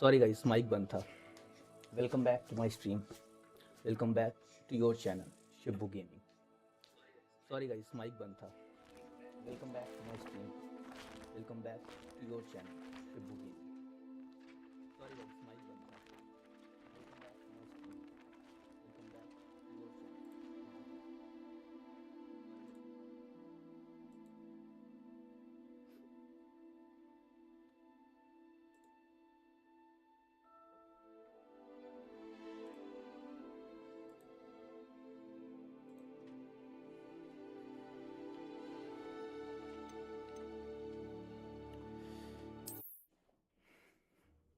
Sorry guys, mic बंद था। Welcome back to my stream. Welcome back to your channel Shibbu gaming. Sorry guys, mic बंद था। Welcome back to my stream. Welcome back to your channel Shibbu gaming. Sorry guys, mic बंद था। Welcome back to my stream. Welcome back to your channel Shibbu gaming.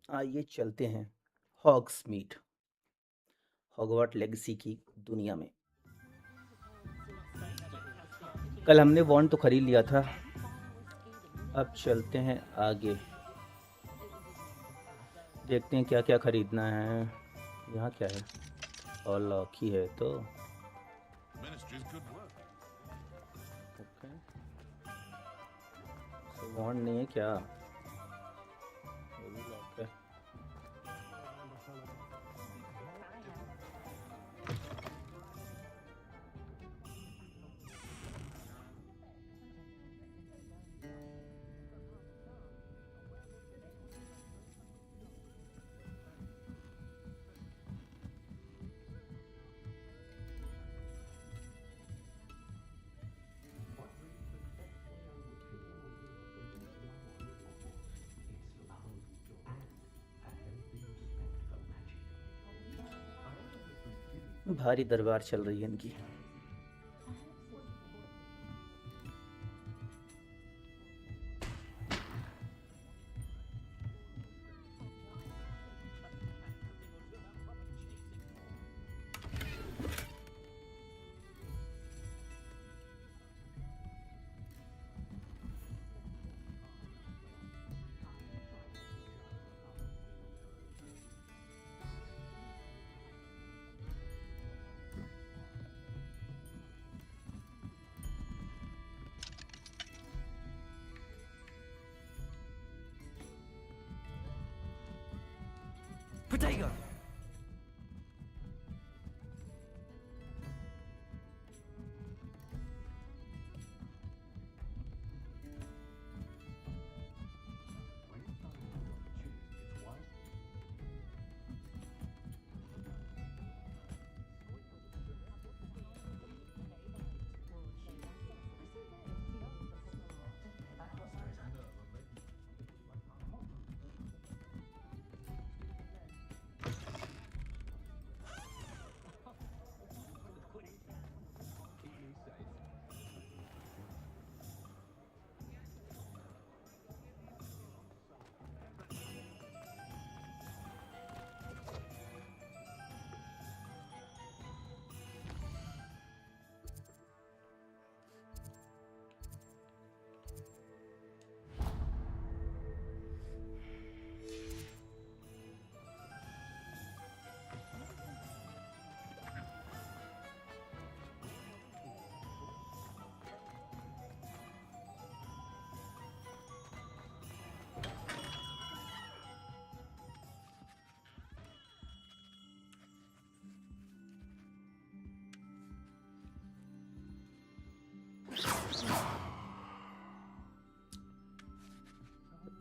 आइए चलते हैं हॉग्समीड, Hogwarts legacy की दुनिया में। कल हमने वॉन्ड तो खरीद लिया था, अब चलते हैं आगे, देखते हैं क्या क्या खरीदना है। यहाँ क्या है? और लॉकी है तो ओके। वॉन्ड नहीं है क्या? ये भी लॉक है। भारी दरबार चल रही है इनकी। Potato!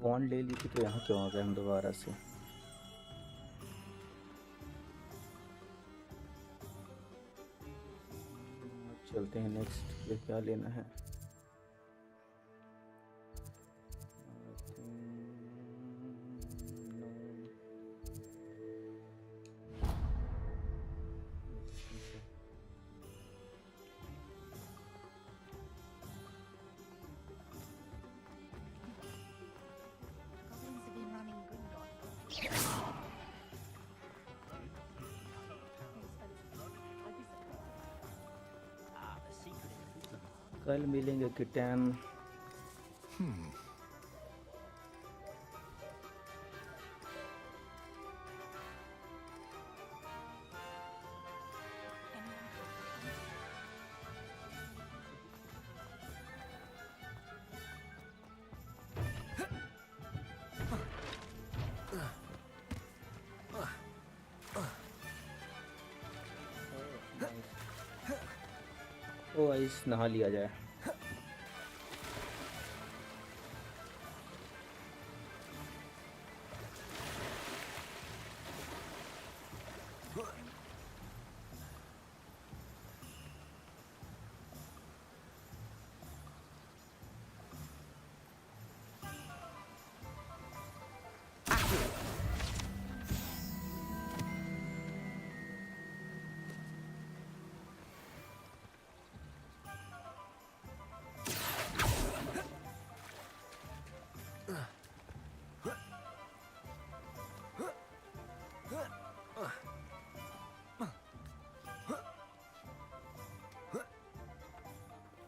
वॉन्ड ले ली थी तो यहाँ क्यों आ गए हम दोबारा से? चलते हैं नेक्स्ट, ये क्या लेना है? कल मिलेंगे किटैन। ओ गाइस नहा लिया जाए।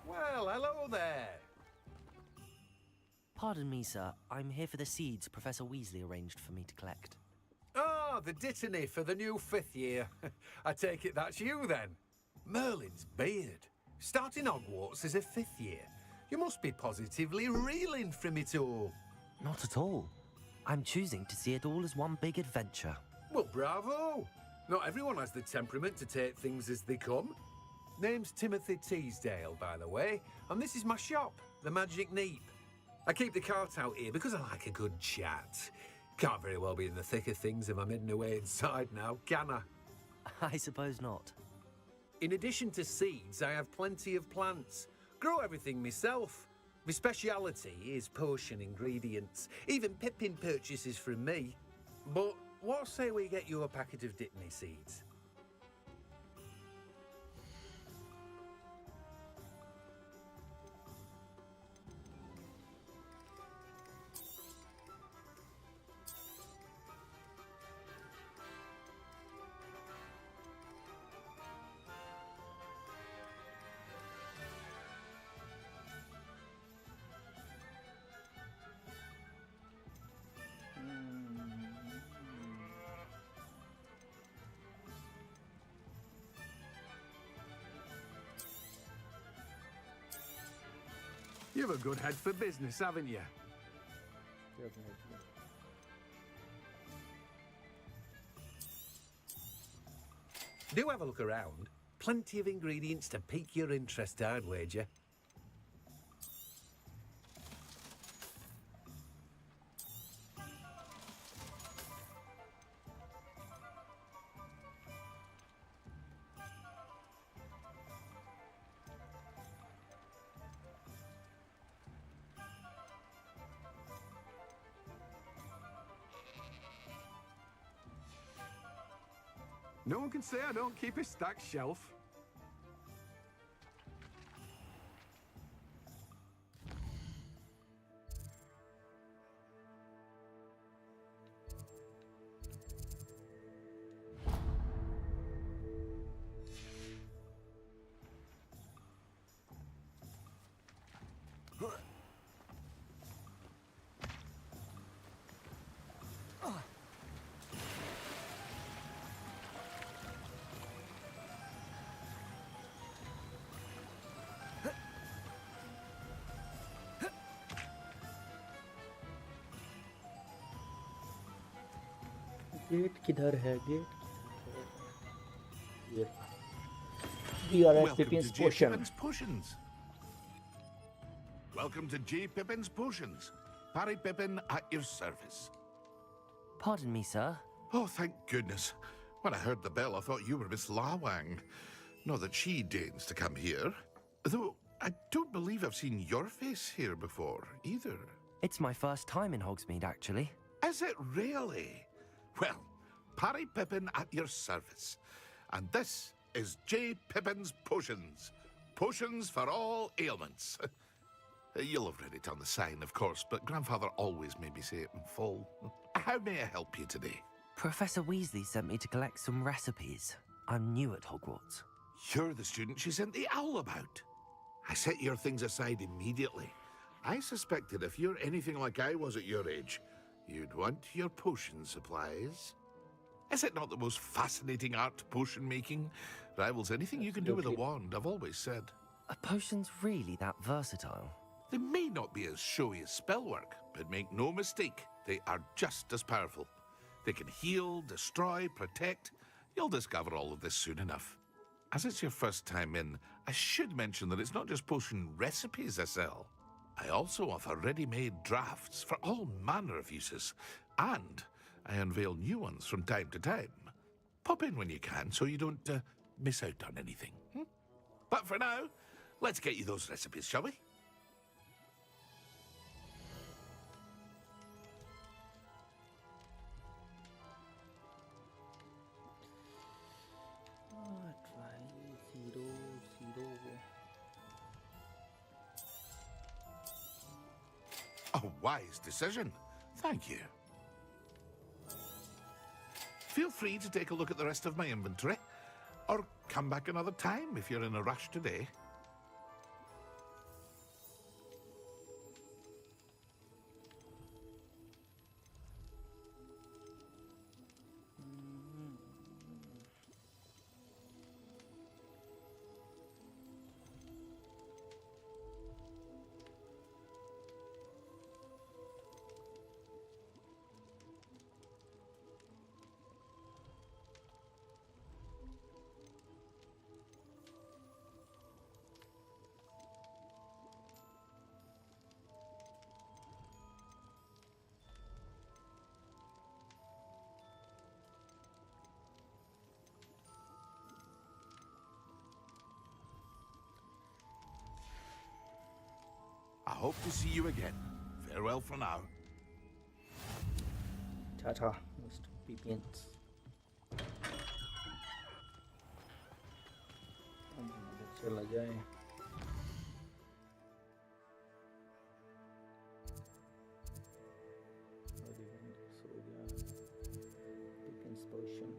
Well, hello there. Pardon me, sir. I'm here for the seeds Professor Weasley arranged for me to collect. Ah, the dittany for the new 5th year. I take it that's you then. Merlin's beard. Starting Hogwarts as a 5th year. You must be positively reeling from it all. Not at all. I'm choosing to see it all as one big adventure. Well, bravo. Not everyone has the temperament to take things as they come. Name's Timothy Teasdale, by the way, and this is my shop, the Magic Neep. I keep the cart out here because I like a good chat. Can't very well be in the thick of things if I'm hidden away inside now, can I? I suppose not. In addition to seeds, I have plenty of plants. Grow everything myself. My speciality is potion ingredients. Even Pippin purchases from me. But what say we get you a packet of dittany seeds? You've a good head for business, haven't you? Do have a look around. Plenty of ingredients to pique your interest, I'd wager. No one can say I don't keep a stacked shelf. Gate किधर है? Gate ये we are at Welcome Pippin's to J. potion. Pippin's Potions. Welcome to J. Pippin's Potions. Parry Pippin at your service. Pardon me, sir. Oh, thank goodness. When I heard the bell, I thought you were Miss Lawang. Not that she deigns to come here. Though, I don't believe I've seen your face here before, either. It's my first time in Hogsmeade, actually. Is it really? Well, Parry Pippin at your service. And this is J. Pippin's Potions. Potions for all ailments. You'll have read it on the sign, of course, but Grandfather always made me say it in full. How may I help you today? Professor Weasley sent me to collect some recipes. I'm new at Hogwarts. You're the student she sent the owl about. I set your things aside immediately. I suspected if you're anything like I was at your age, you'd want your potion supplies. Is it not the most fascinating art, potion making? Rivals anything you can do with a wand, I've always said. Are potions really that versatile? They may not be as showy as spellwork, but make no mistake, they are just as powerful. They can heal, destroy, protect. You'll discover all of this soon enough. As it's your first time in, I should mention that it's not just potion recipes I sell. I also offer ready-made drafts for all manner of uses, and I unveil new ones from time to time. Pop in when you can so you don't miss out on anything. But for now, let's get you those recipes, shall we? Try 0, 0. A wise decision. Thank you. Feel free to take a look at the rest of my inventory, or come back another time if you're in a rush today. I hope to see you again. Farewell for now. Ta-ta, Mr. Pipians. चला जाए. Pipians potion.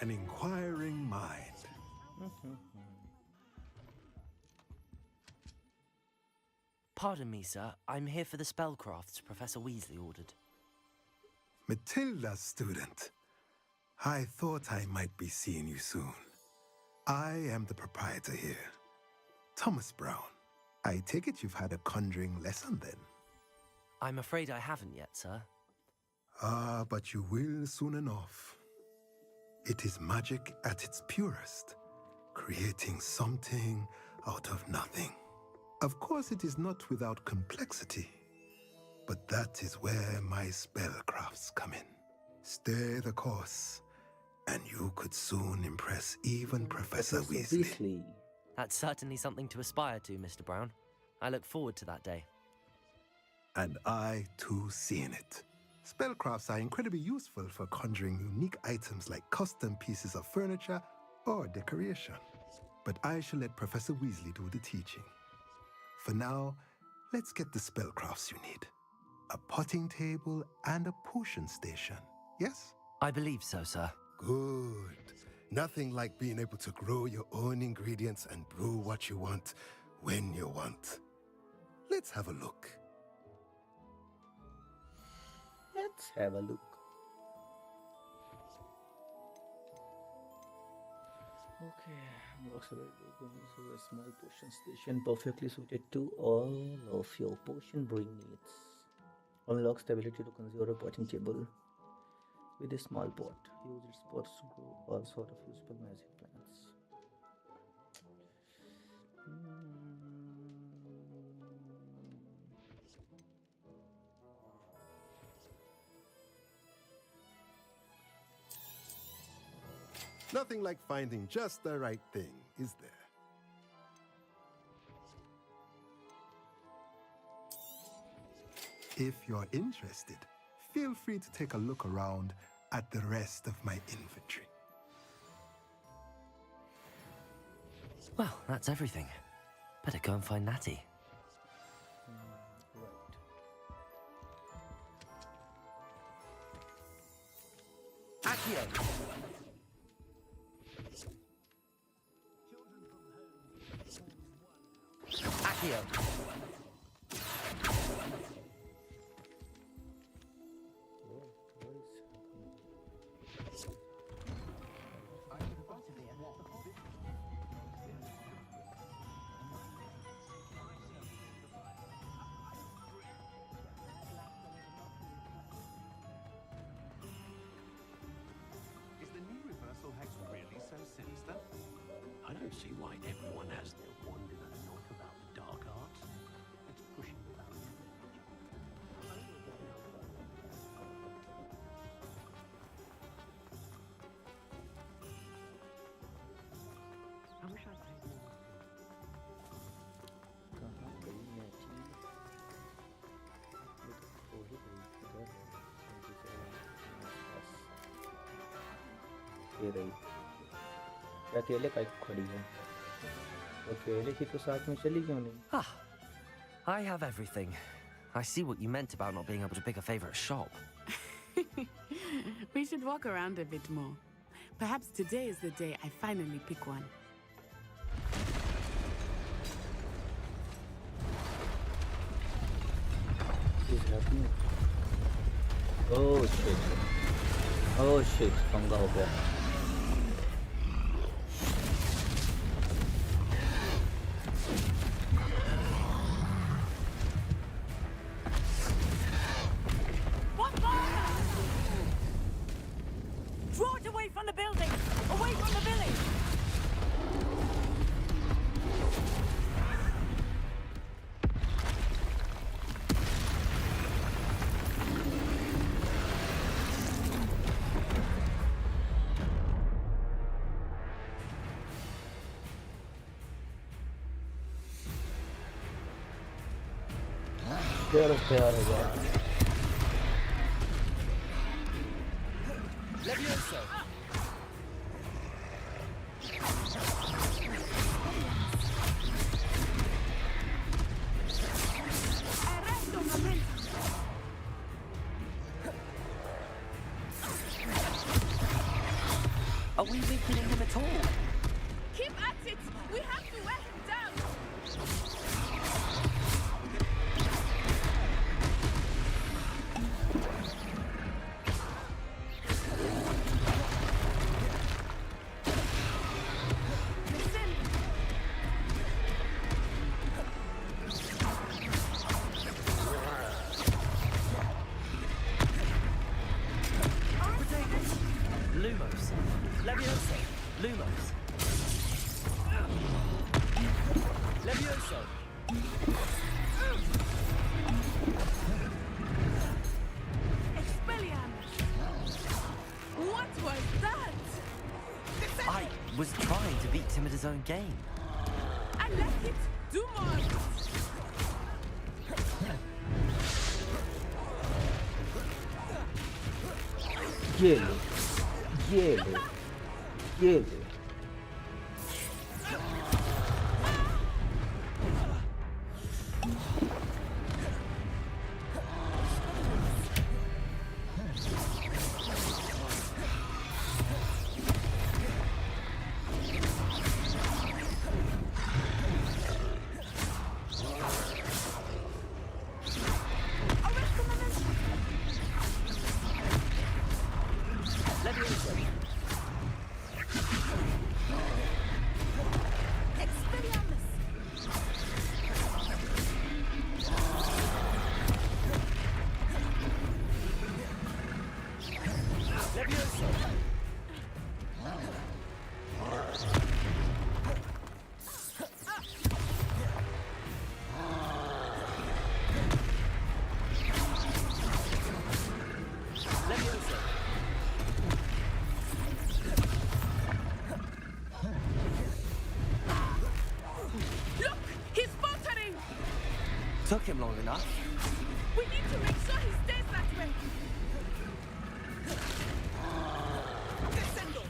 an inquiring mind. Pardon me, sir. I'm here for the spellcrafts Professor Weasley ordered. Matilda's student. I thought I might be seeing you soon. I am the proprietor here, Thomas Brown. I take it you've had a conjuring lesson then? I'm afraid I haven't yet, sir. Ah, but you will soon enough. It is magic at its purest, creating something out of nothing. Of course, it is not without complexity, but that is where my spellcrafts come in. Stay the course, and you could soon impress even Professor Weasley. That's certainly something to aspire to, Mr. Brown. I look forward to that day. And I, too, seeing it. Spellcrafts are incredibly useful for conjuring unique items like custom pieces of furniture or decoration. But I shall let Professor Weasley do the teaching. For now, let's get the spellcrafts you need. A potting table and a potion station, yes? I believe so, sir. Good. Nothing like being able to grow your own ingredients and brew what you want when you want. Let's have a look. Let's have a look. Okay, looks very good. So a small potion station perfectly suited to all of your potion brewing needs. Unlocks the ability to conjure a potting table with a small pot. Use its pots to grow all sort of useful magic plants. Nothing like finding just the right thing, is there? If you're interested, feel free to take a look around at the rest of my inventory. Well, that's everything. Better go and find Natty. Right. Accio! Accio! Is the new reversal hex really so sinister? I don't see why everyone has their wonder and knock about the dark arts. It's pushing the boundaries. I wish I paid more. कहाँ गई मैची? ये तो वही गई किधर है? ये रही। क्या अकेले काहे को खड़ी है? अकेले ही तो साथ में चली क्यों नहीं? Ah, I have everything. I see what you meant about not being able to pick a favorite shop. We should walk around a bit more. Perhaps today is the day I finally pick one. What is happening? Oh shit! Oh shit! पंगा हो गया. What fire? Draw it away from the building! Away from the village! प्यार हो गया. Levioso! Arresto un momento! Are we weakening him at all? Keep at it! We have to wear him down! Lumos. Levioso. Lumos. Levioso. Expelliarmus! What was that? I was trying to beat him at his own game. I like it! Do more! ये ले ये ले ये ले Levioso. Expelliarmus! Levioso. Levioso. Look! He's faltering! Took him long enough. We need to make sure he stays that way! Descendo!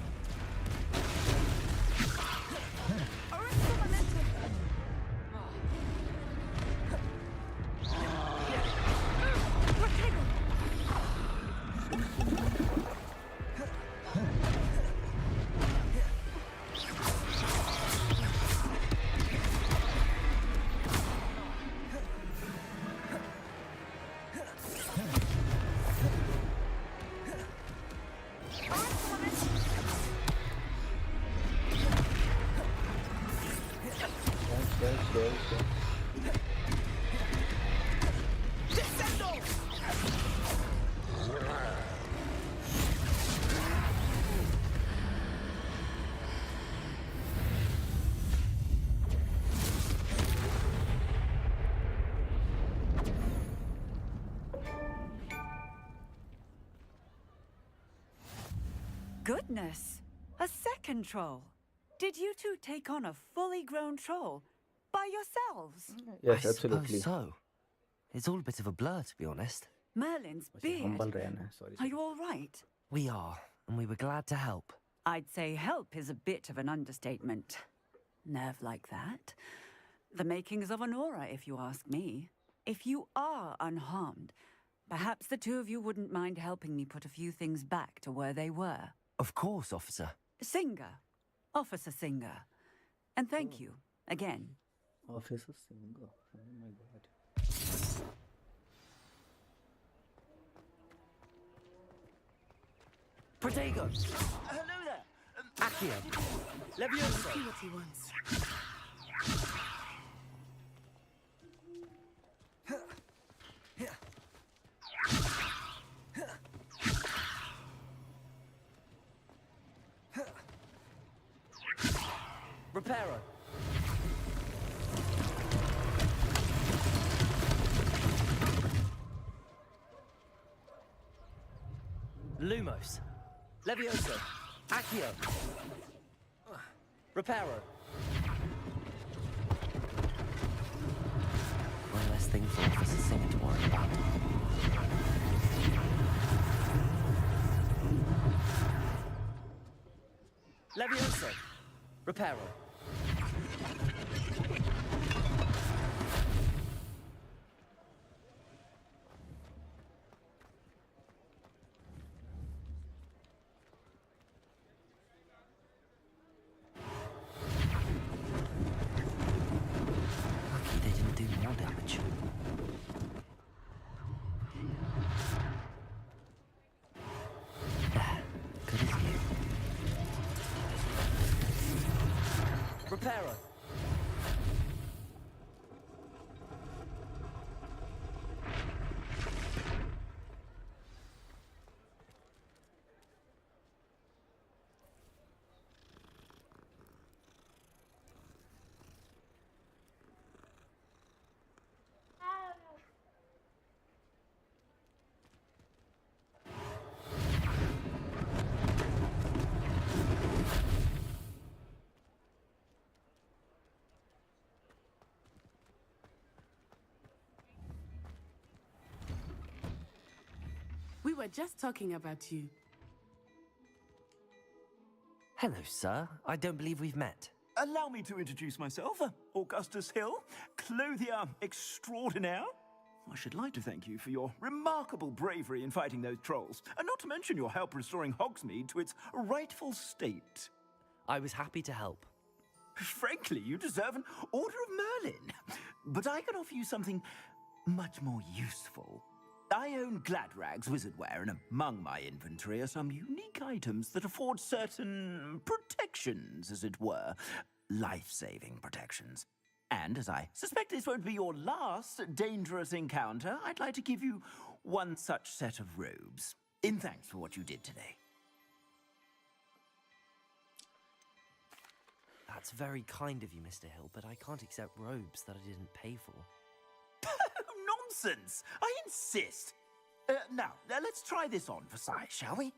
Arresto momentum! Protego! Descendo! Goodness! A second troll. Did you two take on a fully grown troll by yourselves? Yes, I absolutely. suppose so. It's all a bit of a blur, to be honest. Merlin's Humble beard. रहना है, sorry. Are you all right? We are, and we were glad to help. I'd say help is a bit of an understatement. Nerve like that. The makings of an aura, if you ask me. If you are unharmed, perhaps the two of you wouldn't mind helping me put a few things back to where they were. Of course, officer. Singer. Officer Singer. And thank you, again. Officer Singer. Oh my god. Protego! Hello there! Accio! Levioso! See what he wants. Reparo! Lumos! Levioso! Accio! Reparo! One less thing for Officer Singer to worry about. Levioso! Reparo! Repairer! We were just talking about you. Hello, sir. I don't believe we've met. Allow me to introduce myself, Augustus Hill, clothier extraordinaire. I should like to thank you for your remarkable bravery in fighting those trolls, and not to mention your help restoring Hogsmeade to its rightful state. I was happy to help. Frankly, you deserve an Order of Merlin. But I can offer you something much more useful. I own Gladrag's wizardware, and among my inventory are some unique items that afford certain protections, as it were. Life-saving protections. And as I suspect this won't be your last dangerous encounter, I'd like to give you one such set of robes, in thanks for what you did today. That's very kind of you, Mr. Hill, but I can't accept robes that I didn't pay for. Nonsense! I insist! Now, let's try this on for size, shall we?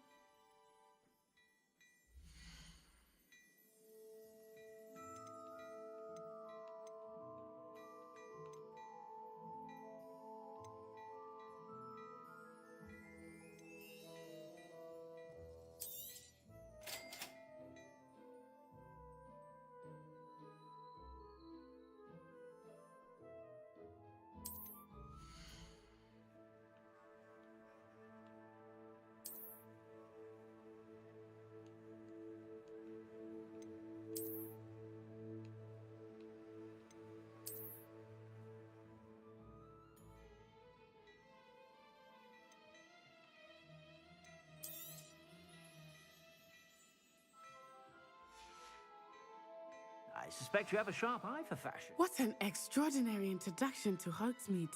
I suspect you have a sharp eye for fashion. What an extraordinary introduction to Hogsmeade.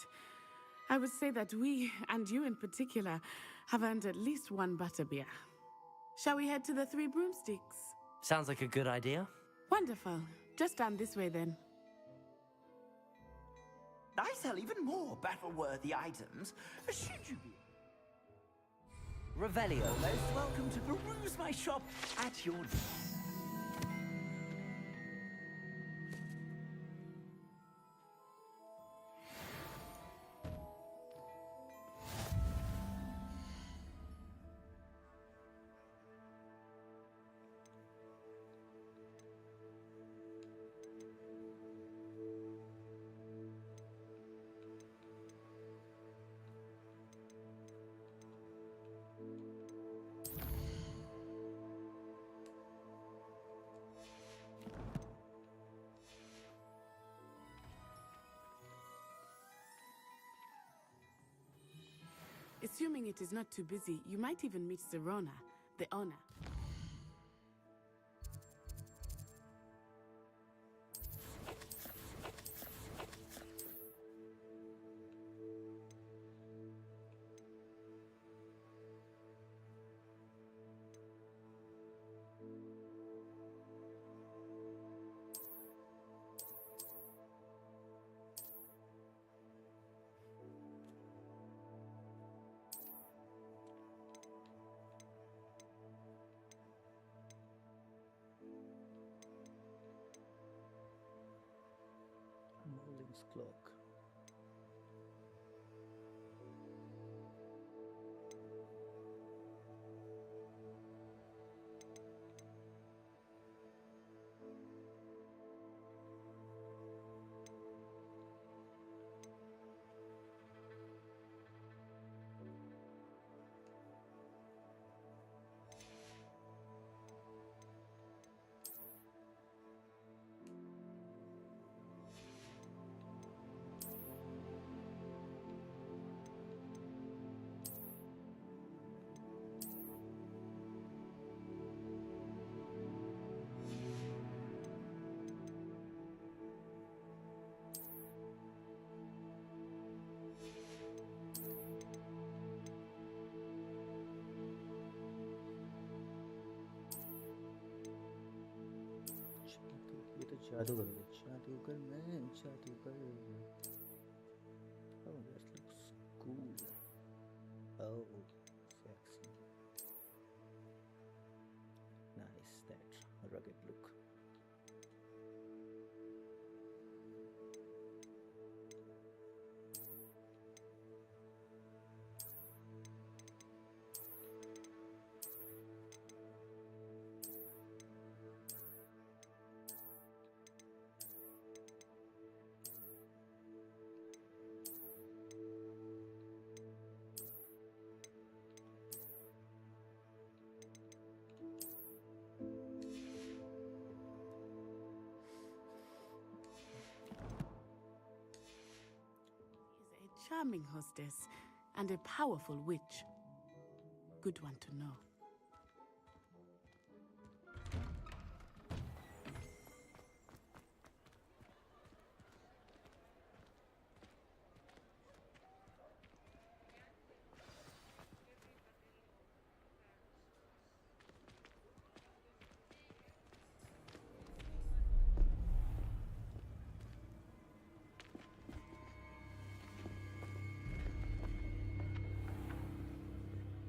I would say that we, and you in particular, have earned at least one butterbeer. Shall we head to the Three Broomsticks? Sounds like a good idea. Wonderful. Just down this way then. I sell even more battle-worthy items. Should you be Revelio. most welcome to peruse my shop at your leisure. Assuming it is not too busy, you might even meet Serona, the owner. Merlin's cloak. जादूगर मैं जादूगर. Oh, that looks cool. Oh, sexy. Nice, that rugged look. He's a charming hostess and a powerful witch. Good one to know.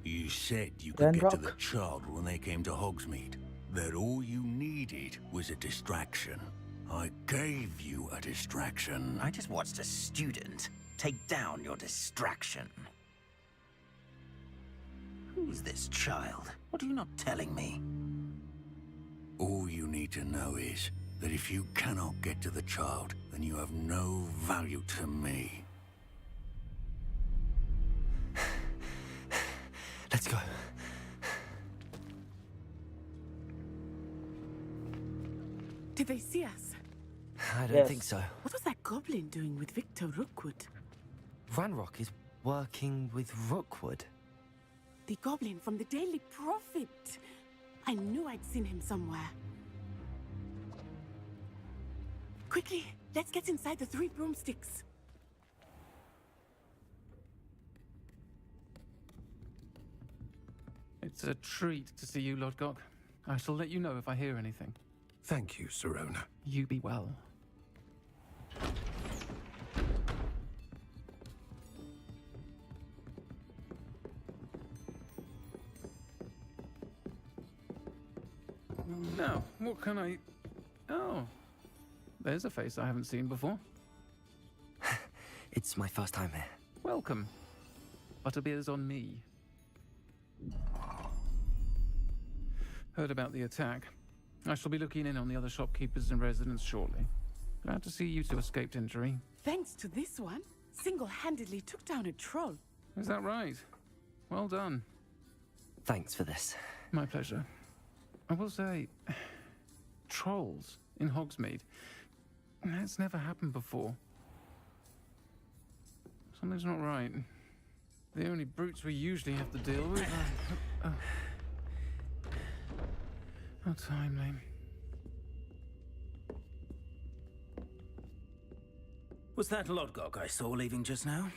You said you could get to the Rock. child when they came to Hogsmeade. That all you needed was a distraction. I gave you a distraction. I just watched a student take down your distraction. Who's this child? What are you not telling me? All you need to know is that if you cannot get to the child, then you have no value to me. Let's go. Did they see us? I don't Yes. think so. What was that goblin doing with Victor Rookwood? Ranrock is working with Rookwood. The goblin from the Daily Prophet. I knew I'd seen him somewhere. Quickly, let's get inside the three broomsticks. It's a treat to see you, Lodgok. I shall let you know if I hear anything. Thank you, Sirona. You be well. Now, what can I... Oh, there's a face I haven't seen before. It's my first time here. Welcome. Butterbeer's on me. Heard about the attack. I shall be looking in on the other shopkeepers and residents shortly. Glad to see you two escaped injury. Thanks to this one, single-handedly took down a troll. Is that right? Well done. Thanks for this. My pleasure. I will say, trolls in Hogsmeade. That's never happened before. Something's not right. The only brutes we usually have to deal with are... How timely. Was that Lodgok I saw leaving just now?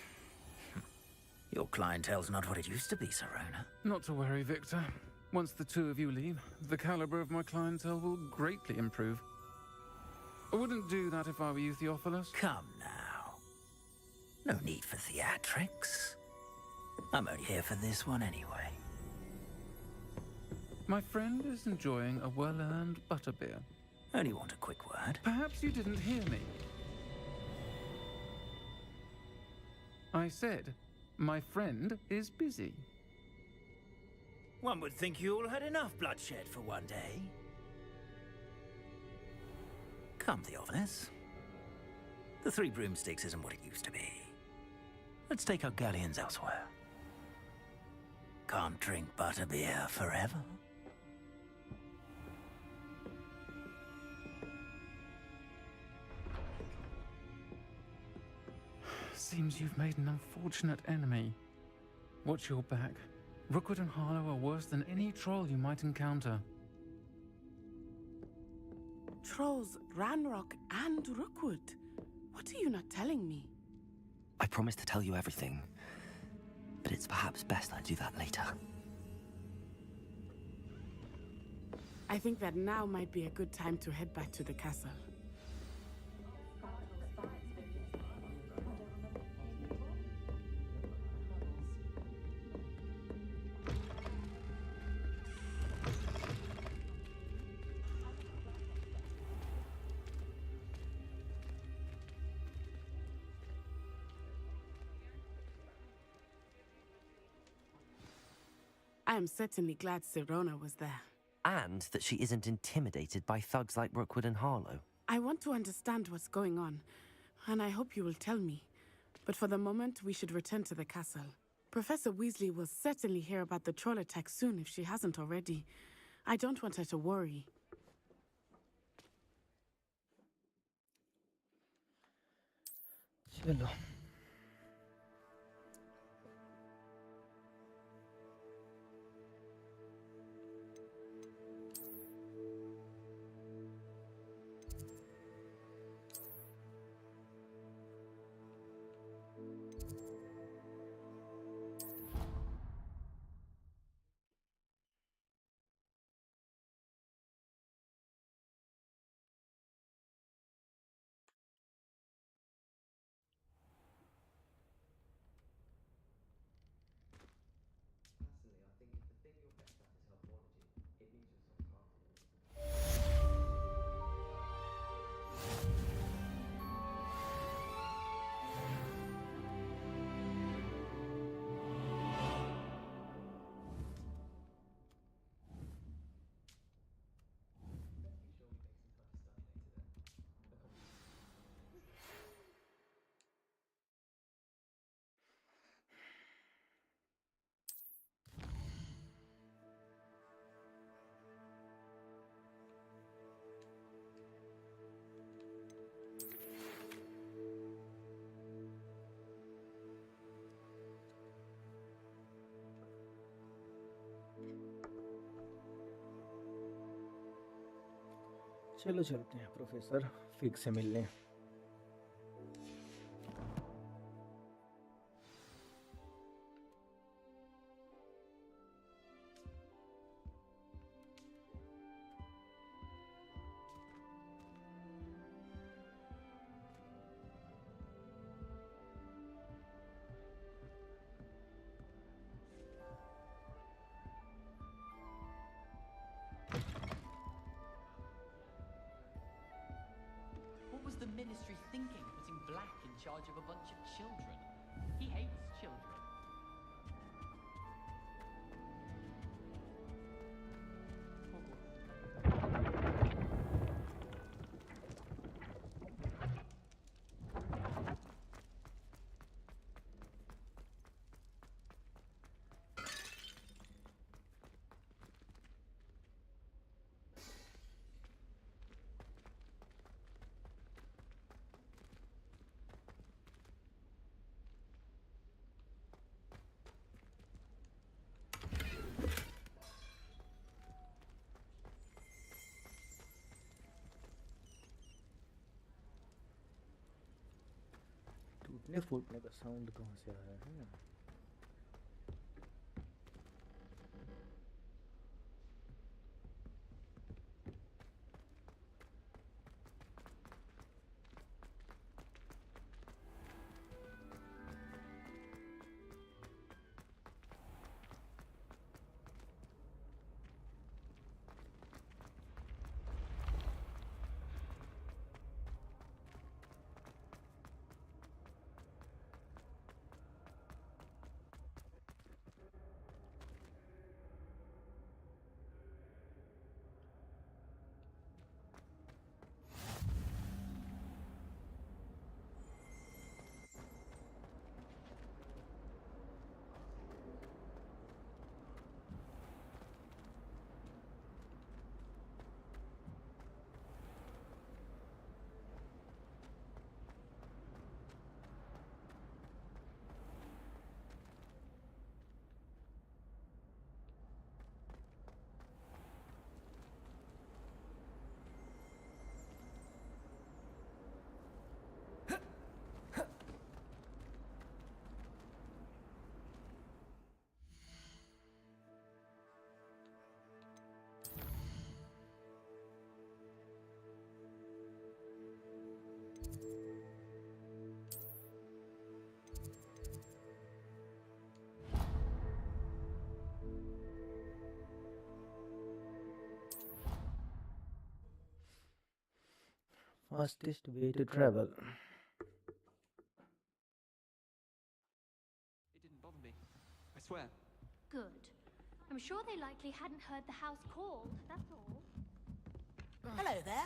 Your clientele's not what it used to be, Sirona. Not to worry, Victor. Once the two of you leave, the caliber of my clientele will greatly improve. I wouldn't do that if I were you, Theophilus. Come now. No need for theatrics. I'm only here for this one anyway. My friend is enjoying a well-earned butterbeer. Only want a quick word. Perhaps you didn't hear me. I said, my friend is busy. One would think you all had enough bloodshed for one day. Come, Theophilus. The Three Broomsticks isn't what it used to be. Let's take our galleons elsewhere. Can't drink butterbeer forever. Seems you've made an unfortunate enemy. Watch your back. Rookwood and Harlow are worse than any troll you might encounter. Trolls, Ranrock, and Rookwood. What are you not telling me? I promised to tell you everything, but it's perhaps best I do that later. I think that now might be a good time to head back to the castle. I am certainly glad Sirona was there. And that she isn't intimidated by thugs like Rookwood and Harlow. I want to understand what's going on, and I hope you will tell me. But for the moment, we should return to the castle. Professor Weasley will certainly hear about the troll attack soon if she hasn't already. I don't want her to worry. चलो चलो चलते हैं professor fig से मिलने What was the Ministry thinking, putting Black in charge of a bunch of children? He hates children. टूटने फूटने का sound कहाँ से आ रहा है fastest way to travel It didn't bother me. I swear. Good. I'm sure they likely hadn't heard the house called, that's all. Hello there.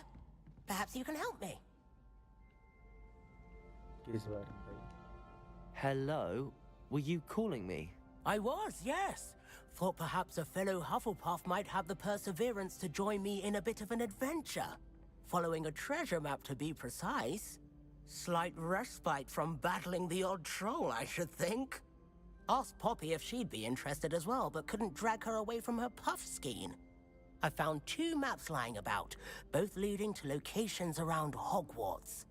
Perhaps you can help me. Hello? Were you calling me? I was, yes. Thought perhaps a fellow Hufflepuff might have the perseverance to join me in a bit of an adventure. Following a treasure map, to be precise. Slight respite from battling the odd troll, I should think. Asked Poppy if she'd be interested as well, but couldn't drag her away from her puff skein. I found 2 maps lying about, both leading to locations around Hogwarts.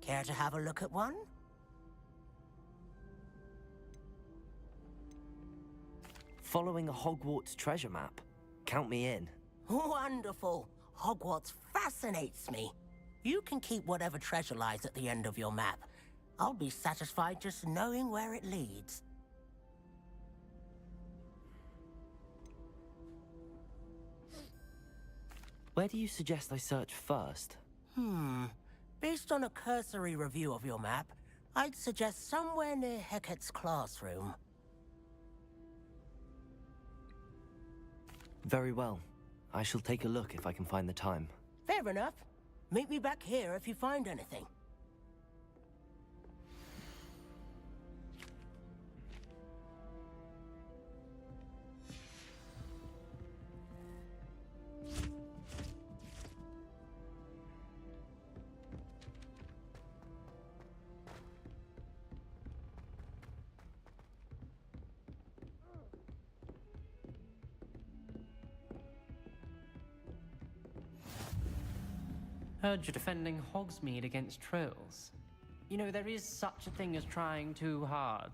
Care to have a look at one? Following a Hogwarts treasure map? Count me in. Wonderful. Hogwarts fascinates me. You can keep whatever treasure lies at the end of your map. I'll be satisfied just knowing where it leads. Where do you suggest I search first? Based on a cursory review of your map, I'd suggest somewhere near Hecat's classroom. Very well. I shall take a look if I can find the time. Fair enough. Meet me back here if you find anything. Heard you're defending Hogsmeade against trolls. You know, there is such a thing as trying too hard.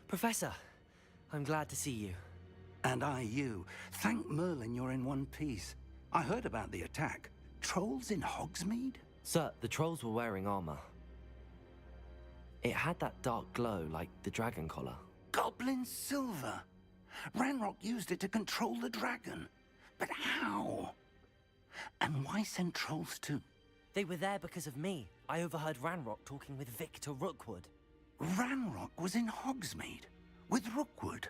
Professor, I'm glad to see you. And I you. Thank Merlin you're in one piece. I heard about the attack. Trolls in Hogsmeade? Sir, the trolls were wearing armor. It had that dark glow like the dragon collar. Goblin silver! Ranrock used it to control the dragon. But how? And why send trolls too? They were there because of me. I overheard Ranrock talking with Victor Rookwood. Ranrock was in Hogsmeade? With Rookwood?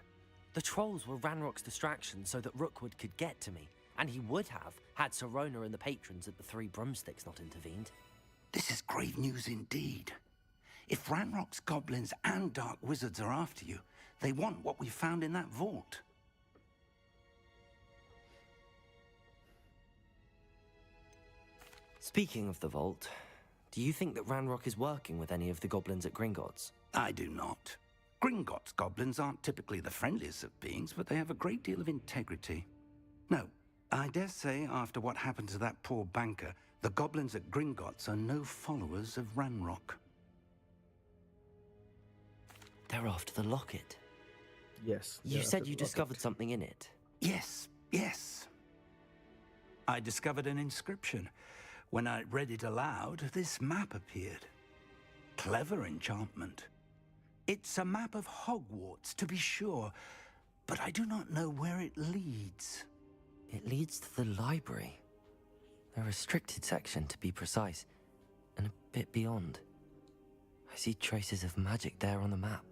The trolls were Ranrock's distraction so that Rookwood could get to me. And he would have, had Sirona and the patrons at the Three Broomsticks not intervened. This is grave news indeed. If Ranrock's goblins and dark wizards are after you, they want what we found in that vault. Speaking of the vault, do you think that Ranrock is working with any of the goblins at Gringotts? I do not. Gringotts goblins aren't typically the friendliest of beings, but they have a great deal of integrity. No, I dare say after what happened to that poor banker, the goblins at Gringotts are no followers of Ranrock. They're after the locket. Yes. You said you discovered something in it. Yes, yes. I discovered an inscription. When I read it aloud, this map appeared. Clever enchantment. It's a map of Hogwarts, to be sure, but I do not know where it leads. It leads to the library. A restricted section, to be precise, and a bit beyond. I see traces of magic there on the map.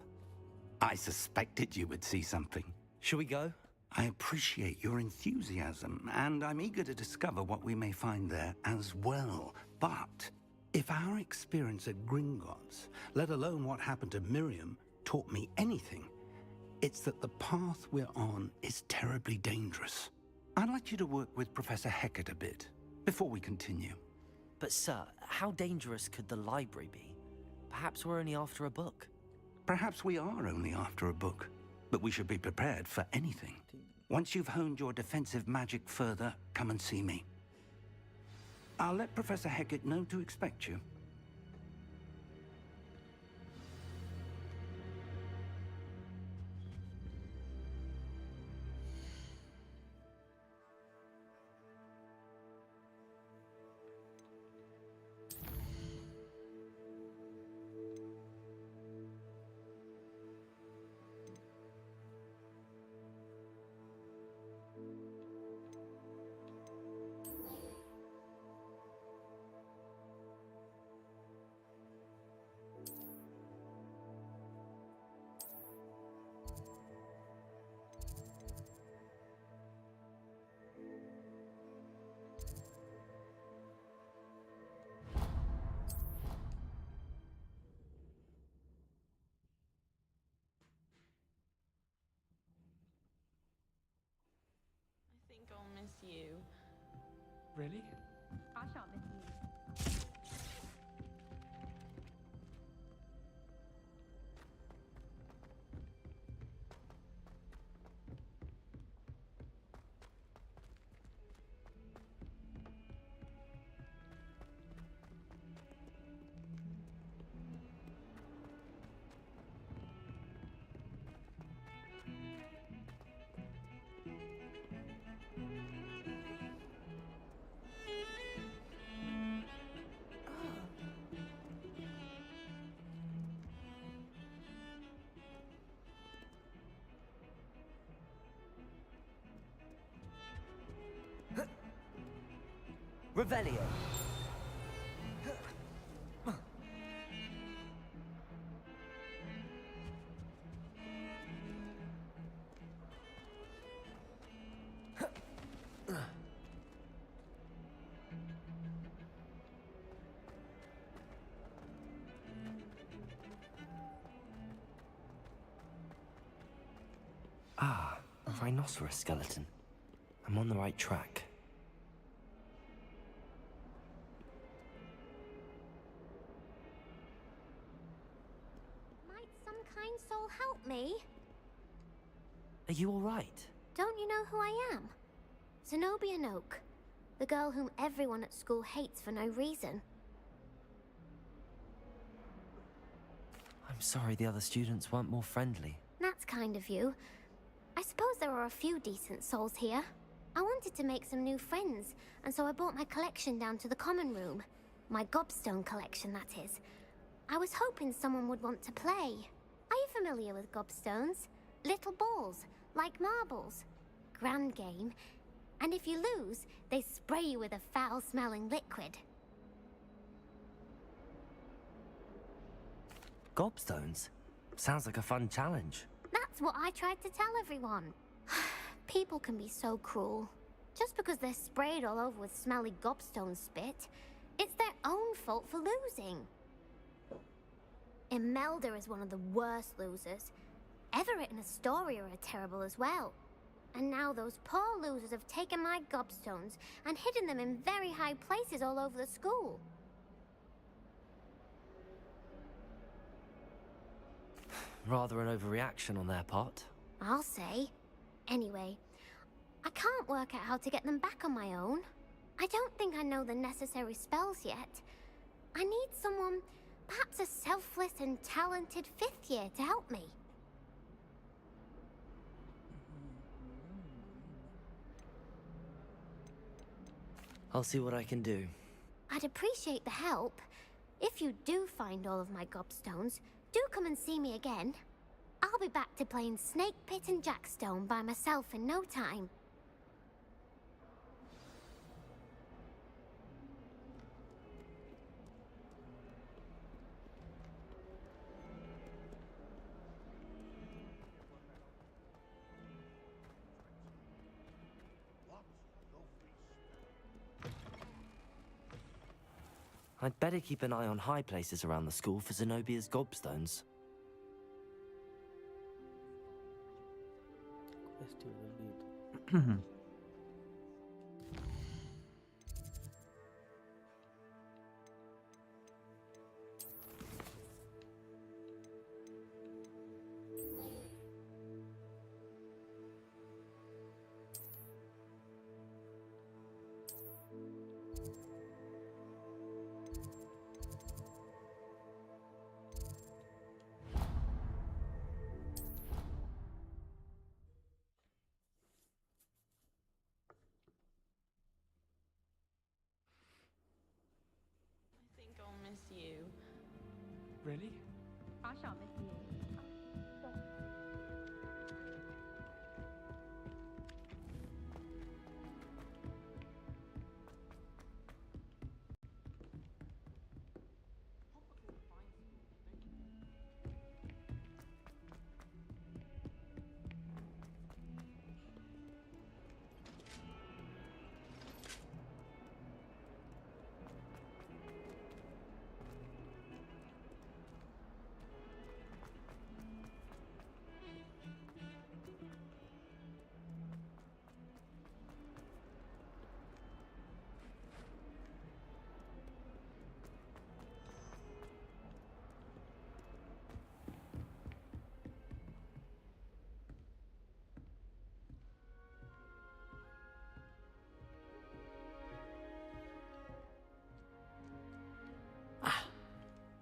I suspected you would see something. Shall we go? I appreciate your enthusiasm, and I'm eager to discover what we may find there as well. But if our experience at Gringotts, let alone what happened to Miriam, taught me anything, it's that the path we're on is terribly dangerous. I'd like you to work with Professor Hecat a bit before we continue. But sir, how dangerous could the library be? Perhaps we're only after a book. Perhaps we are only after a book, but we should be prepared for anything. Once you've honed your defensive magic further, come and see me. I'll let Professor Hecat know to expect you. I think I'll miss you. Really? I shan't miss you. Revelio. Ah, a rhinoceros skeleton. I'm on the right track. Might some kind soul help me? Are you all right? Don't you know who I am? Zenobia Noak, the girl whom everyone at school hates for no reason. I'm sorry the other students weren't more friendly. That's kind of you. I suppose there are a few decent souls here. I wanted to make some new friends, and so I brought my collection down to the common room. My gobstone collection, that is. I was hoping someone would want to play. Are you familiar with gobstones? Little balls, like marbles. Grand game. And if you lose, they spray you with a foul-smelling liquid. Gobstones? Sounds like a fun challenge. That's what I tried to tell everyone. People can be so cruel. Just because they're sprayed all over with smelly gobstone spit, it's their own fault for losing. Imelda is one of the worst losers. Everett and Astoria are terrible as well. And now those poor losers have taken my gobstones and hidden them in very high places all over the school. Rather an overreaction on their part. I'll say. Anyway, I can't work out how to get them back on my own. I don't think I know the necessary spells yet. I need someone, perhaps a selfless and talented 5th year to help me. I'll see what I can do. I'd appreciate the help. If you do find all of my gobstones, do come and see me again. I'll be back to playing Snake Pit and Jackstone by myself in no time. I'd better keep an eye on high places around the school for Zenobia's gobstones. I think I'll miss you. Really? I shall miss you.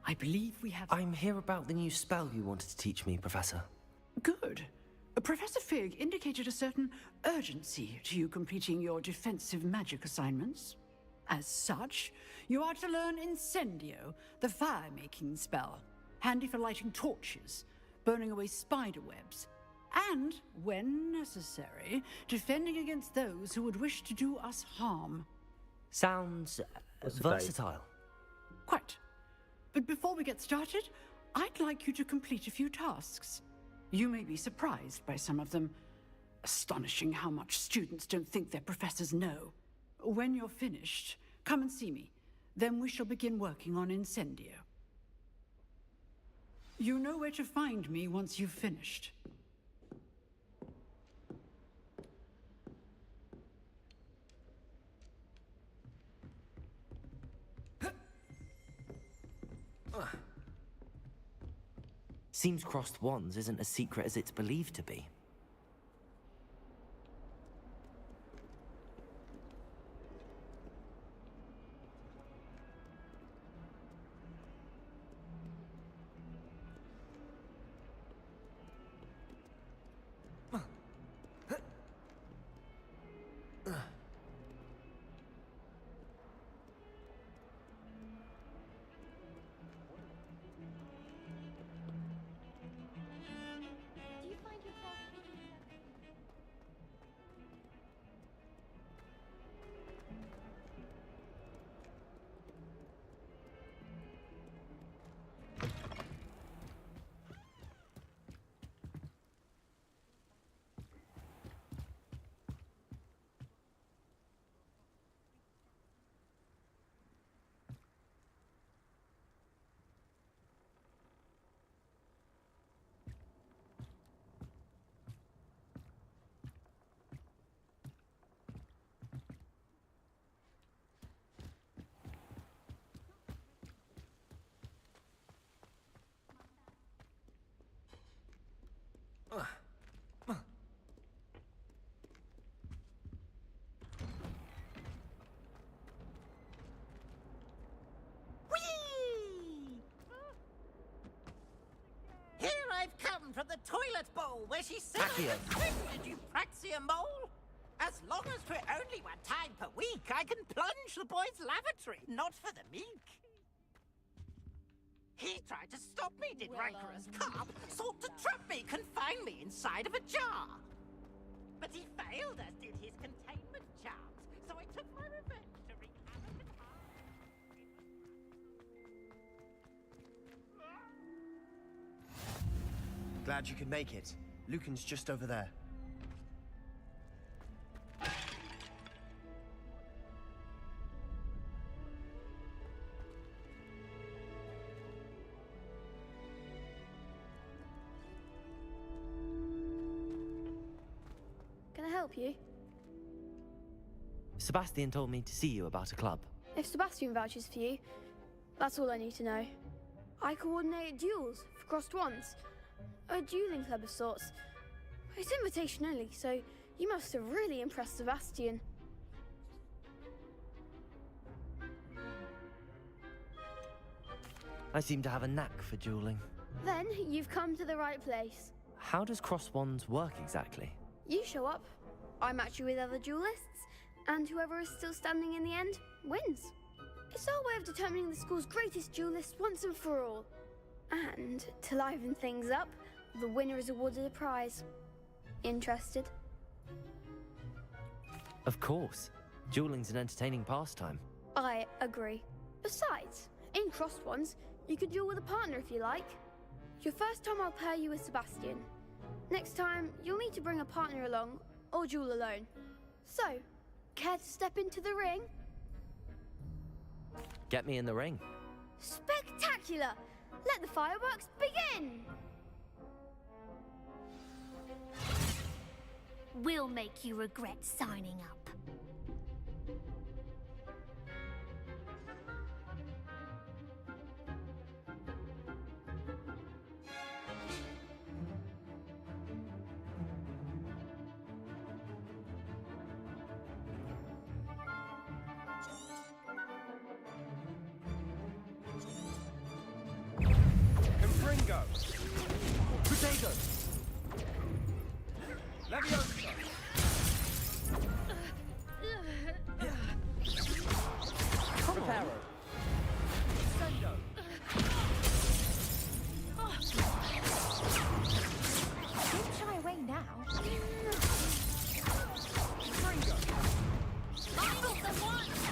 I believe we have... I'm here about the new spell you wanted to teach me, Professor. Good. Professor Fig indicated a certain urgency to you completing your defensive magic assignments. As such, you are to learn Incendio, the fire-making spell, handy for lighting torches, burning away spider webs, and, when necessary, defending against those who would wish to do us harm. Sounds versatile. Quite. But before we get started, I'd like you to complete a few tasks. You may be surprised by some of them. Astonishing how much students don't think their professors know. When you're finished, come and see me. Then we shall begin working on Incendio. You know where to find me once you've finished. Seems crossed wands isn't as secret as it's believed to be. Here I've come from the toilet bowl where she said, Accio. "Did you praxia mole? As long as for only one time per week, I can plunge the boy's lavatory, not for the meek." He tried to stop me, did rancorous carp, sought to trap me, confine me inside of a jar. But he failed, as did his containment charms, so I took my revenge to wreak havoc and harm. Glad you could make it. Lucan's just over there. help you? Sebastian told me to see you about a club. If Sebastian vouches for you, that's all I need to know. I coordinate duels for crossed wands. A dueling club of sorts. It's invitation only, so you must have really impressed Sebastian. I seem to have a knack for dueling. Then you've come to the right place. How does cross wands work exactly? You show up, I match you with other duelists, and whoever is still standing in the end wins. It's our way of determining the school's greatest duelist once and for all. And to liven things up, the winner is awarded a prize. Interested? Of course. Dueling's an entertaining pastime. I agree. Besides, in crossed ones, you can duel with a partner if you like. Your first time I'll pair you with Sebastian. Next time, you'll need to bring a partner along, or duel alone. So, care to step into the ring? Get me in the ring. Spectacular! Let the fireworks begin! We'll make you regret signing up. Confringo! Potato! Leviosa! Preparo! Sendo! Don't shy away now. Confringo!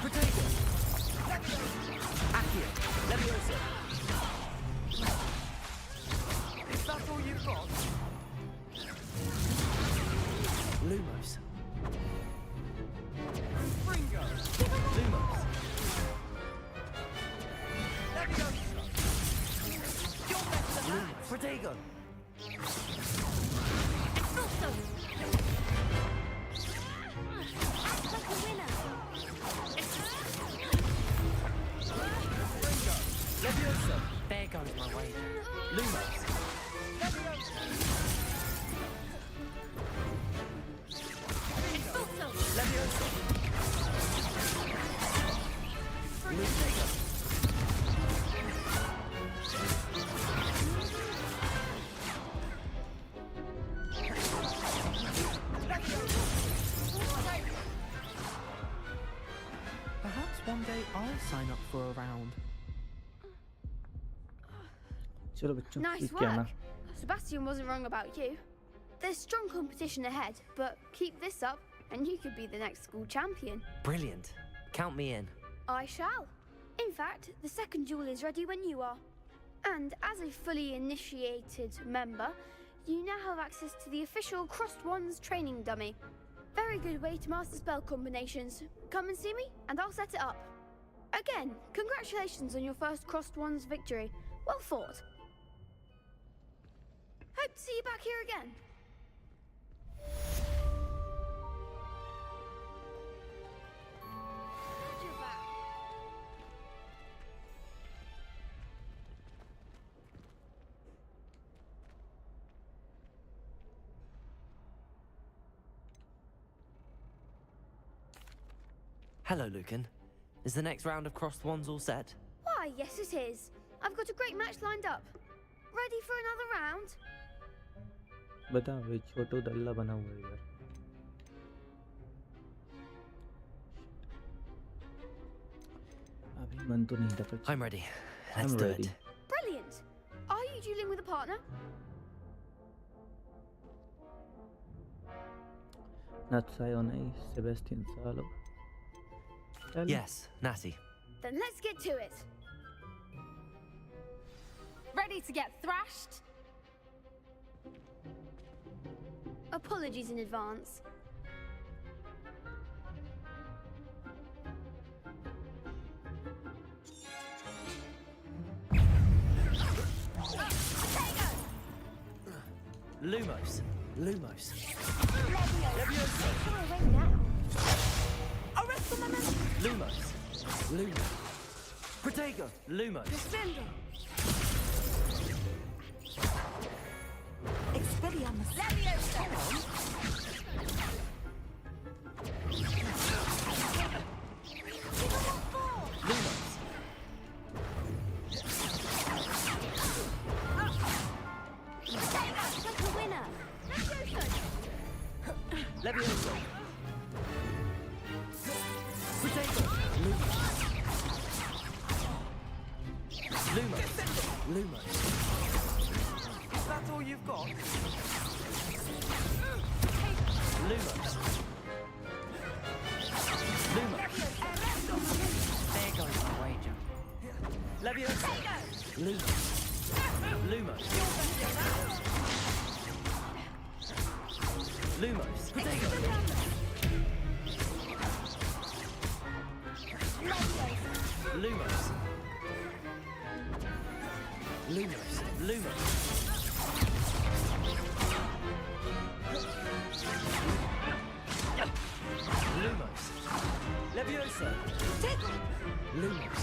Potato! Accio! Leviosa! Is that all you've got? Lumos. Confringo! Lumos. Leviosa! You're better than that! Protego. Expulso! Act like a winner! Confringo! Leviosa. There goes my way. Lumos. Leviosa! Expulso! Leviosa. Protego. Perhaps one day I'll sign up for a round. चलो बच्चों Nice ये क्या ना work. Sebastian wasn't wrong about you. There's strong competition ahead, but keep this up and you could be the next school champion. Brilliant. Count me in. I shall. In fact, the second duel is ready when you are. And as a fully initiated member, you now have access to the official Crossed Wands training dummy. Very good way to master spell combinations. Come and see me, and I'll set it up. Again, congratulations on your first Crossed Wands victory. Well fought. Hope to see you back here again. Glad you're back. Hello, Lucan. Is the next round of crossed wands all set? Why, yes it is. I've got a great match lined up. Ready for another round? बता वे छोटू दल्ला बना हुआ है यार अभी मन तो नहीं था पर I'm ready. Let's do it. Brilliant. Are you dueling with a partner? Natsuionai Sebastian Salo Yes, Natty. Then let's get to it. Ready to get thrashed? Apologies in advance. Lumos. Lumos. Leviosa! Far away now. Arrest the moment! Lumos. Lumos. Protego. Lumos. Descendo! Expelliarmus. Leviosa! Lumos. Like a winner. Levioso. Protego. Lumos. Lumos. Lumos. Is that all you've got? Lumos. Lumos. There goes my wager. Levioso. Lumos. Lumos. Lumos. Protego. Lumos. Lumos. Lumos. Lumos. Leviosa. Tickle! Lumos.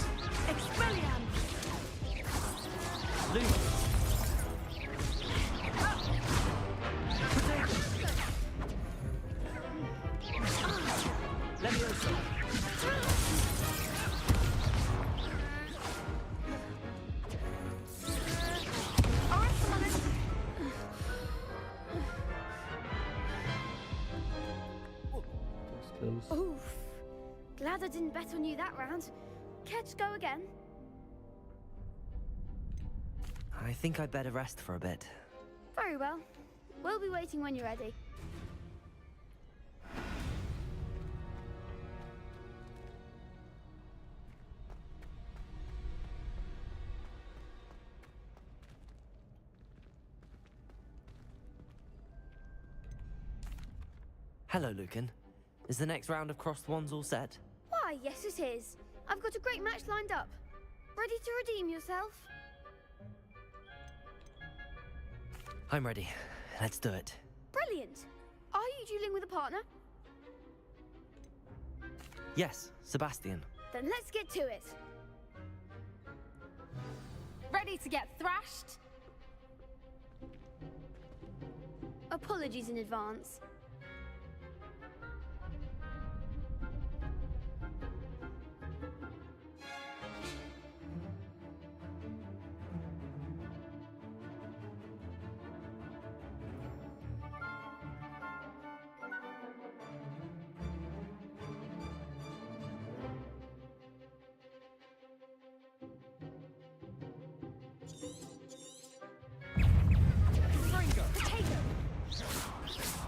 Expelliarmus! Lumos. Protego. Leviosa. Oof. Glad I didn't bet on you that round. Care to go again? I think I'd better rest for a bit. Very well. We'll be waiting when you're ready. Hello, Lucan. Is the next round of Crossed Wands all set? Why, yes it is. I've got a great match lined up. Ready to redeem yourself? I'm ready. Let's do it. Brilliant. Are you dueling with a partner? Yes, Sebastian. Then let's get to it. Ready to get thrashed? Apologies in advance.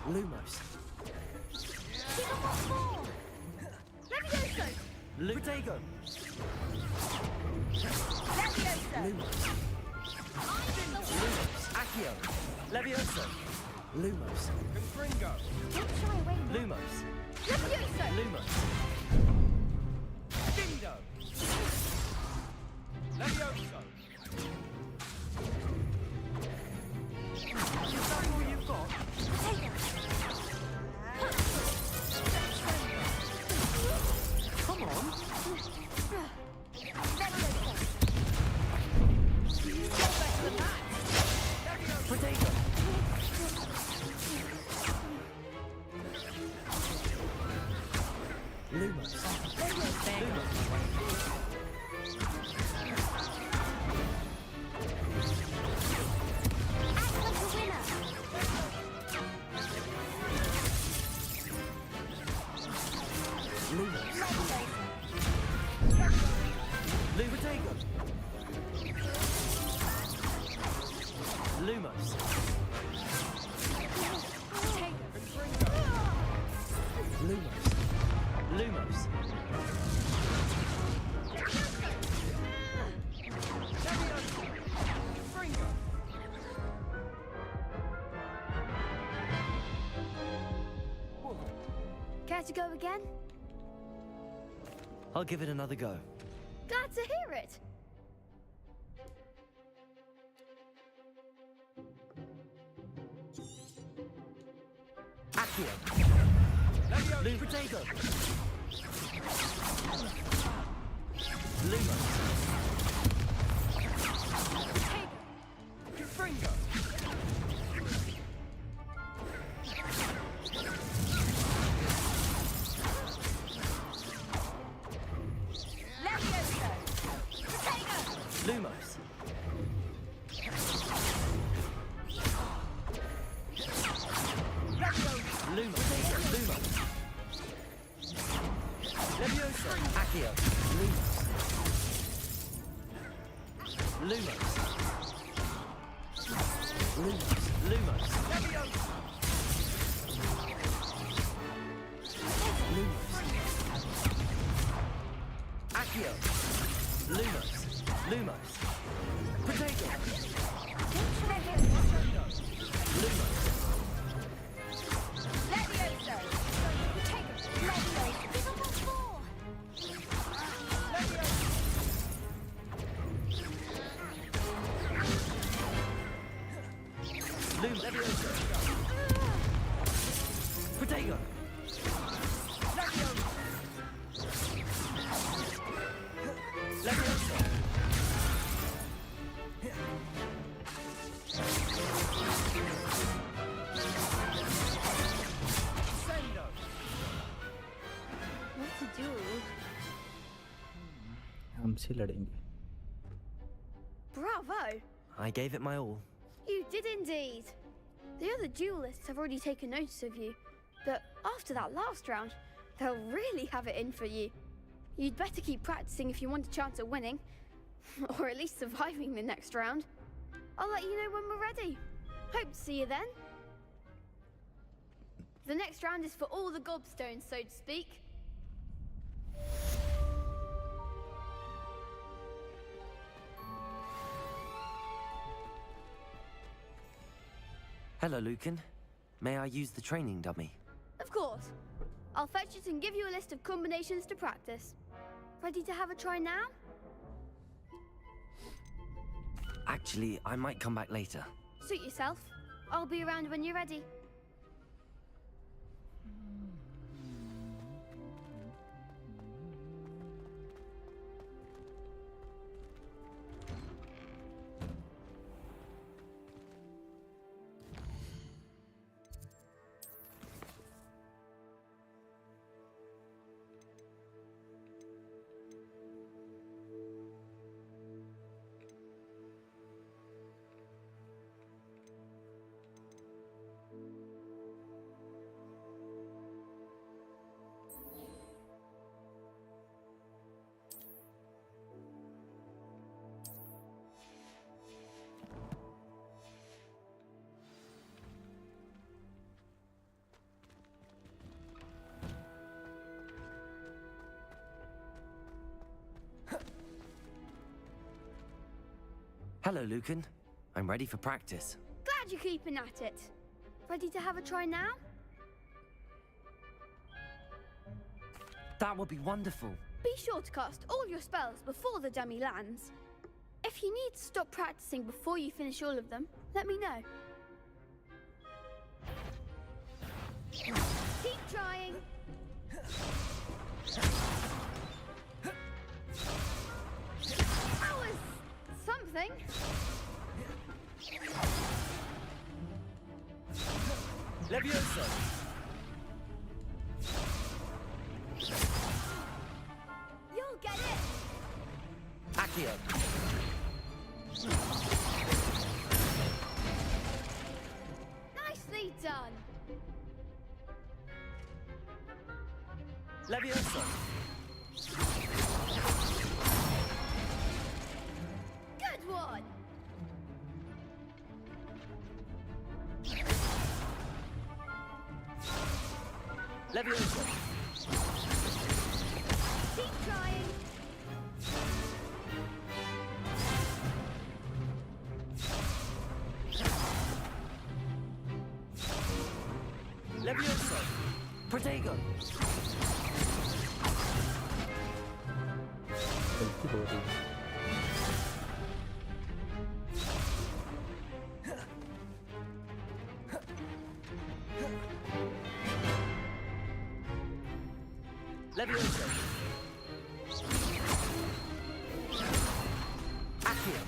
Lumos. Keep up on four! Levioso! Protego. Levioso! Lumos. Lumos. Accio. Levioso. Lumos. Confringo. Don't shy away now. Lumos. Levioso! Lumos. Dindo. Levioso. Is that all you've got? Come on. Protego. Lumos. Lumos. Lumos. Lumos. Care to go again? I'll give it another go. Glad to hear it. Accio. Protego. Lumos. Fringo. Levioso! Protego! Lumos. Lumos. Lumos. Levioso. Accio. Lumos. Lumos. Lumos. Lumos. Levioso. Lumos. Accio. Lumos. Lumos. Protego. Lumos. Levioso! Protego! Levioso! Give him what's more! Lumos. Levioso. Protego. Levioso. What to do? हमसे लड़ेंगे. Bravo! I gave it my all. You did indeed. The other duelists have already taken notice of you, but after that last round, they'll really have it in for you. You'd better keep practicing if you want a chance at winning, or at least surviving the next round. I'll let you know when we're ready. Hope to see you then. The next round is for all the gobstones, so to speak. Hello, Lucan. May I use the training dummy? Of course. I'll fetch it and give you a list of combinations to practice. Ready to have a try now? Actually, I might come back later. Suit yourself. I'll be around when you're ready. Hello, Lucan. I'm ready for practice. Glad you're keeping at it. Ready to have a try now? That would be wonderful. Be sure to cast all your spells before the dummy lands. If you need to stop practicing before you finish all of them, let me know. Keep trying. That was something. Levioso. You'll get it. Accio. Nicely done. Levioso. Good one. Levioso. Keep trying. Levioso. Protego. गलती हो रही है. Levioso. Accio.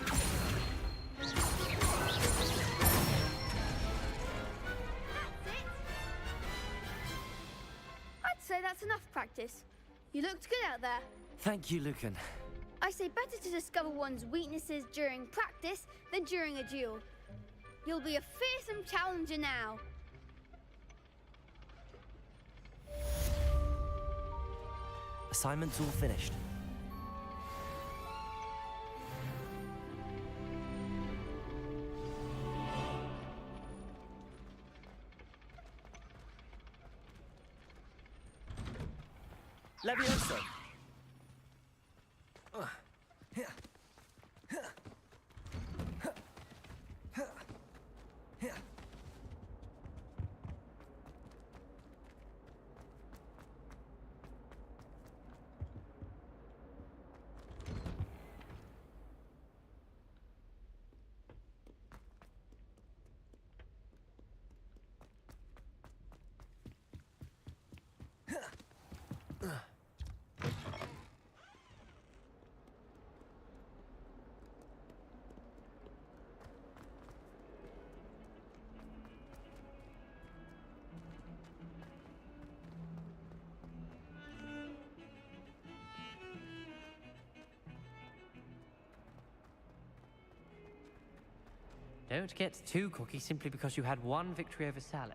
I'd say that's enough practice. You looked good out there. Thank you, Lucan. I say better to discover one's weaknesses during practice than during a duel. You'll be a fearsome challenger now. Assignment's all finished. Levioso. Don't get too cocky simply because you had one victory over Sallow.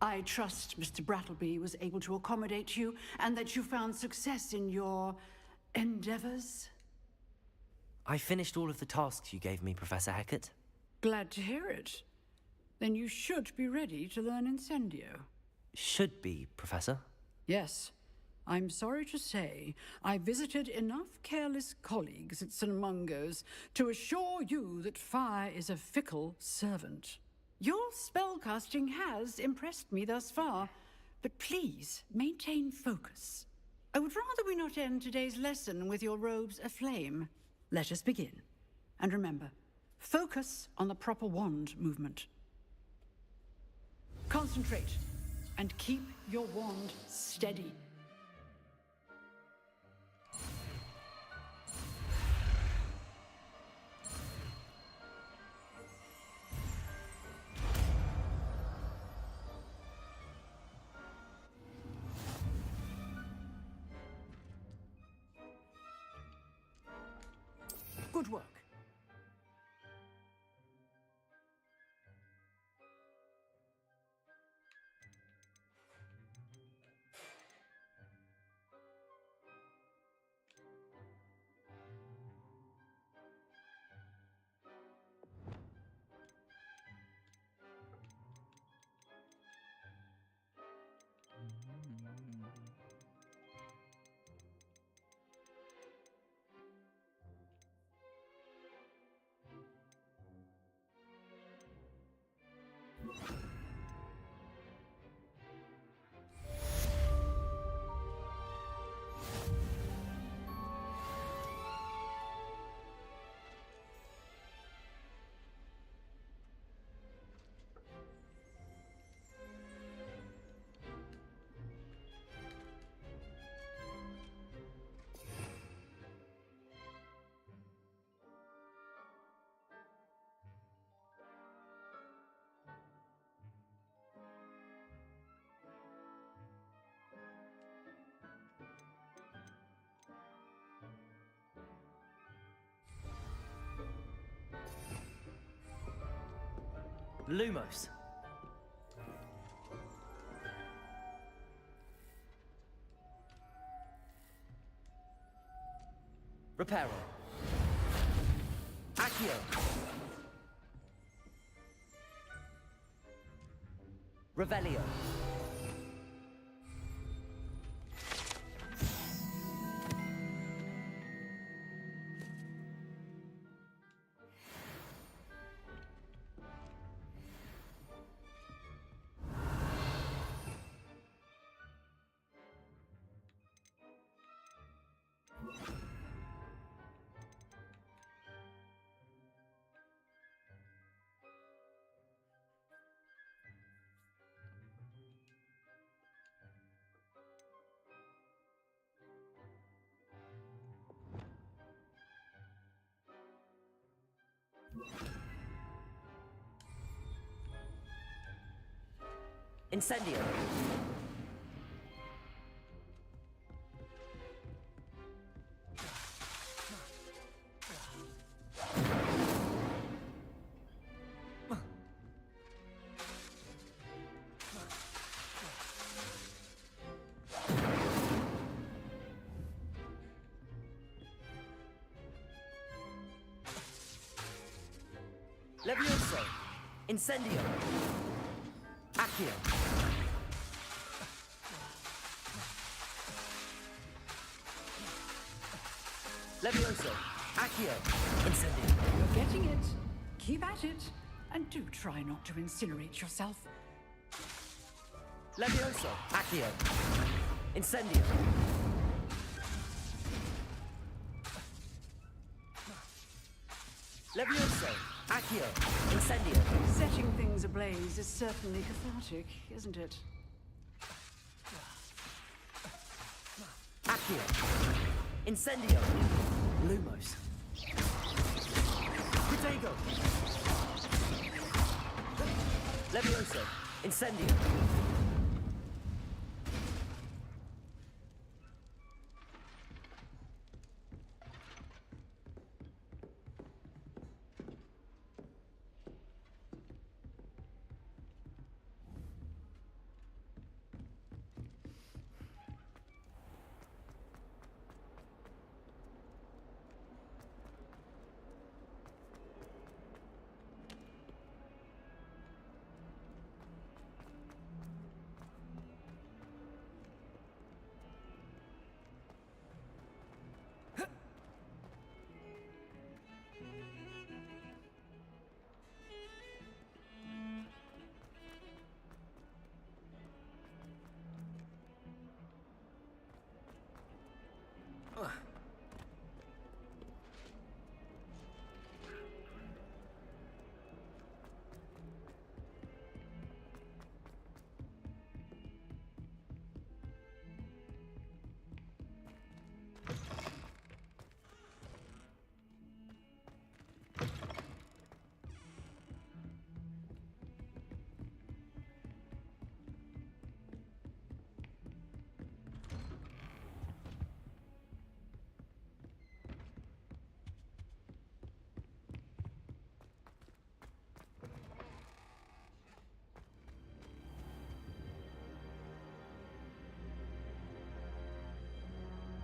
I trust Mr. Brattleby was able to accommodate you and that you found success in your endeavors. I finished all of the tasks you gave me, Professor Hecat. Glad to hear it. Then you should be ready to learn Incendio. Should be, Professor. Yes. I'm sorry to say, I visited enough careless colleagues at St. Mungo's to assure you that fire is a fickle servant. Your spellcasting has impressed me thus far, but please maintain focus. I would rather we not end today's lesson with your robes aflame. Let us begin. And remember, focus on the proper wand movement. Concentrate, and keep your wand steady. Good work. Lumos. Reparo. Accio. Revelio. Incendio. Levioso. Incendio. Accio. Levioso. Accio. Incendio. You're getting it. Keep at it. And do try not to incinerate yourself. Levioso. Accio. Incendio. Levioso. Accio. Incendio. Setting things ablaze is certainly cathartic, isn't it? Accio. Incendio. Lumos. Protego. Levioso. Incendio.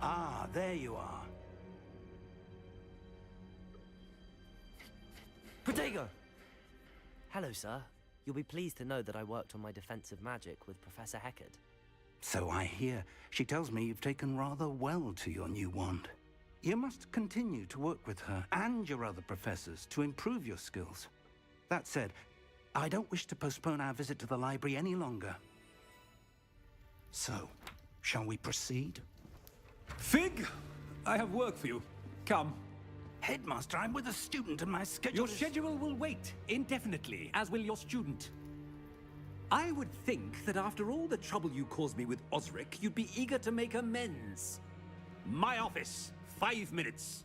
Ah, there you are. Protego! Hello, sir. You'll be pleased to know that I worked on my defensive magic with Professor Heckard. So I hear. She tells me you've taken rather well to your new wand. You must continue to work with her and your other professors to improve your skills. That said, I don't wish to postpone our visit to the library any longer. So, shall we proceed? Fig! I have work for you. Come. Headmaster, I'm with a student and my schedule Your schedule will wait indefinitely, as will your student. I would think that after all the trouble you caused me with Osric, you'd be eager to make amends. My office. 5 minutes.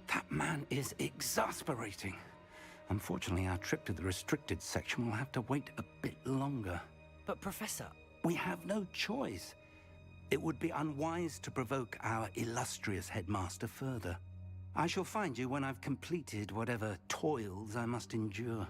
That man is exasperating. Unfortunately, our trip to the restricted section will have to wait a bit longer. But, Professor... We have no choice. It would be unwise to provoke our illustrious headmaster further. I shall find you when I've completed whatever toils I must endure.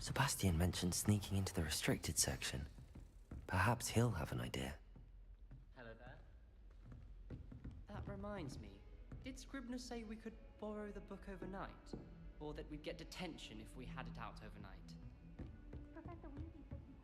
Sebastian mentioned sneaking into the restricted section. Perhaps he'll have an idea. Hello there. That reminds me. Did Scribner say we could borrow the book overnight? Or that we'd get detention if we had it out overnight? Professor Weasley said you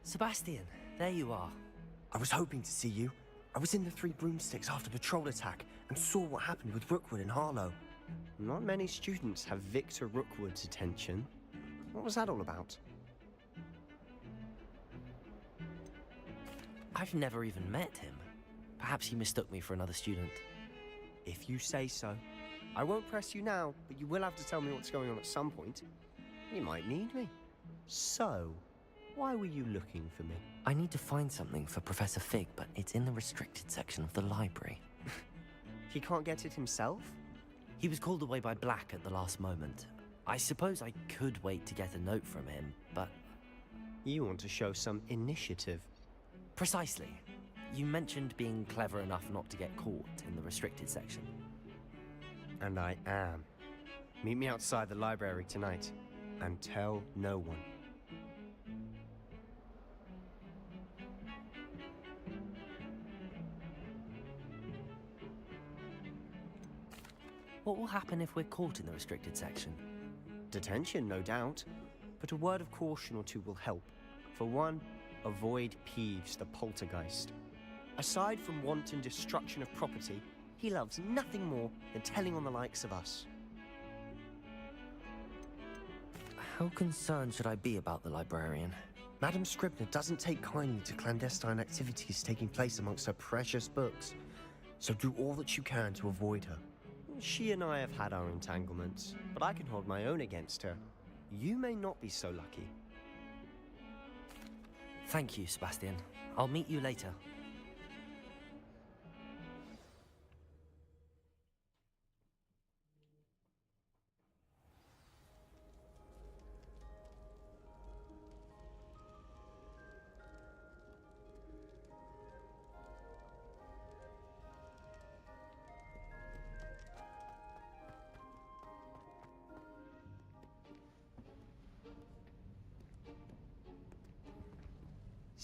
Sebastian, there you are. I was hoping to see you. I was in the Three Broomsticks after the troll attack and saw what happened with Rookwood and Harlow. Not many students have Victor Rookwood's attention. What was that all about? I've never even met him. Perhaps he mistook me for another student. If you say so. I won't press you now, but you will have to tell me what's going on at some point. You might need me. So, why were you looking for me? I need to find something for Professor Fig, but it's in the restricted section of the library. He can't get it himself? He was called away by Black at the last moment. I suppose I could wait to get a note from him, but... You want to show some initiative. Precisely. You mentioned being clever enough not to get caught in the restricted section. And I am. Meet me outside the library tonight, and tell no one. What will happen if we're caught in the restricted section? Detention, no doubt. But a word of caution or two will help. For one, avoid Peeves, the poltergeist. Aside from wanton destruction of property, he loves nothing more than telling on the likes of us. How concerned should I be about the librarian? Madam Scribner doesn't take kindly to clandestine activities taking place amongst her precious books. So do all that you can to avoid her. She and I have had our entanglements, but I can hold my own against her. You may not be so lucky. Thank you, Sebastian. I'll meet you later.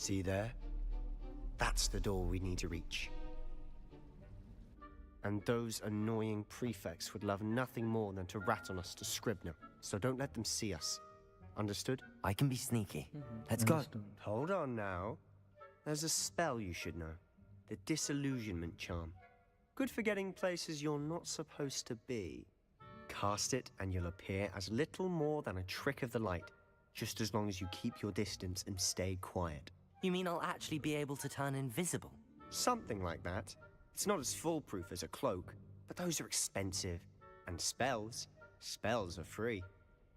See there? That's the door we need to reach. And those annoying prefects would love nothing more than to rat on us to Scribner, so don't let them see us. Understood? I can be sneaky. Let's go. Hold on now. There's a spell you should know. The Disillusionment Charm. Good for getting places you're not supposed to be. Cast it and you'll appear as little more than a trick of the light, just as long as you keep your distance and stay quiet. You mean I'll actually be able to turn invisible? Something like that. It's not as foolproof as a cloak, but those are expensive. And spells are free.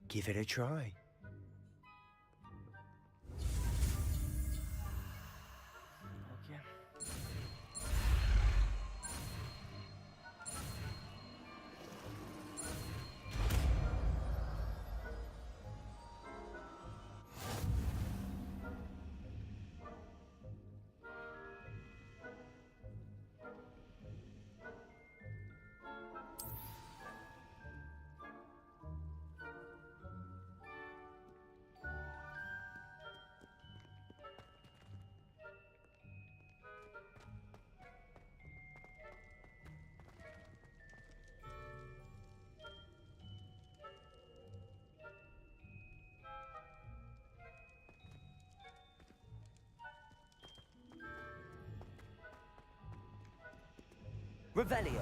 Give it a try. Revelio.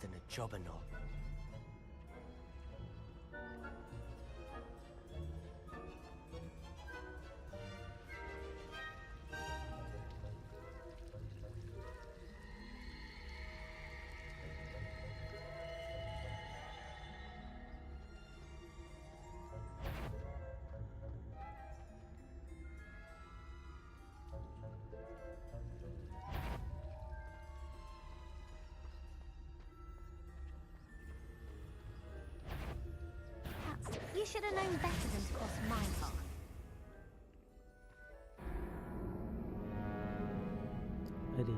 than a jobberknoll. You should have known better than to cross my path. अरे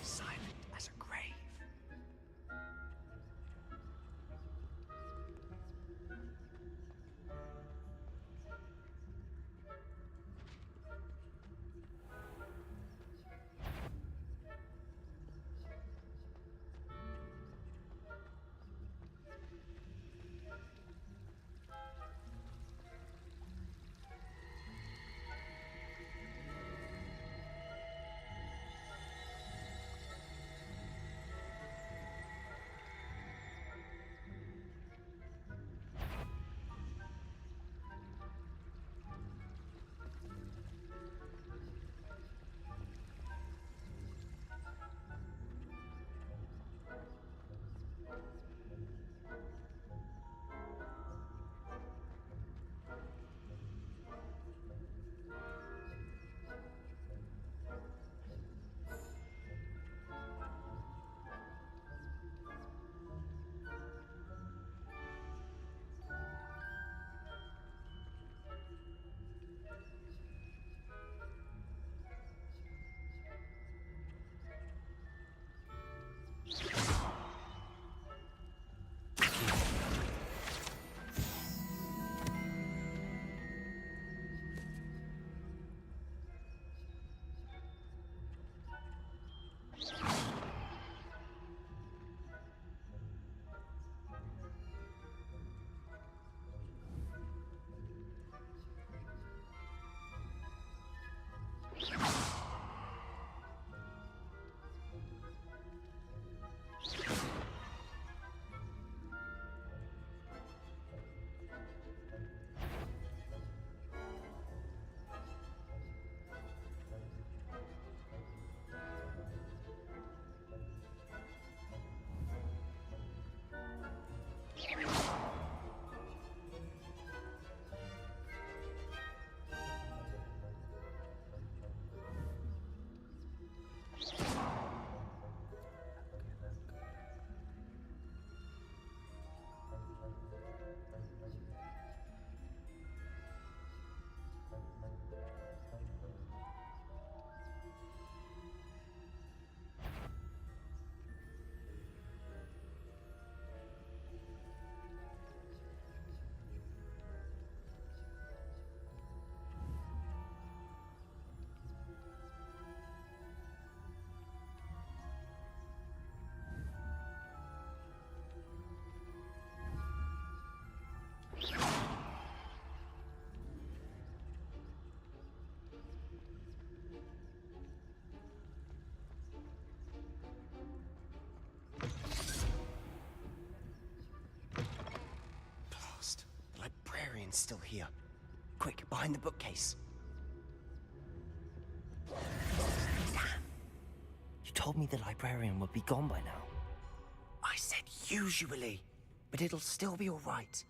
Silent as a grave. librarian's still here. Quick, behind the bookcase. Damn. You told me the librarian would be gone by now. I said usually, but it'll still be all right.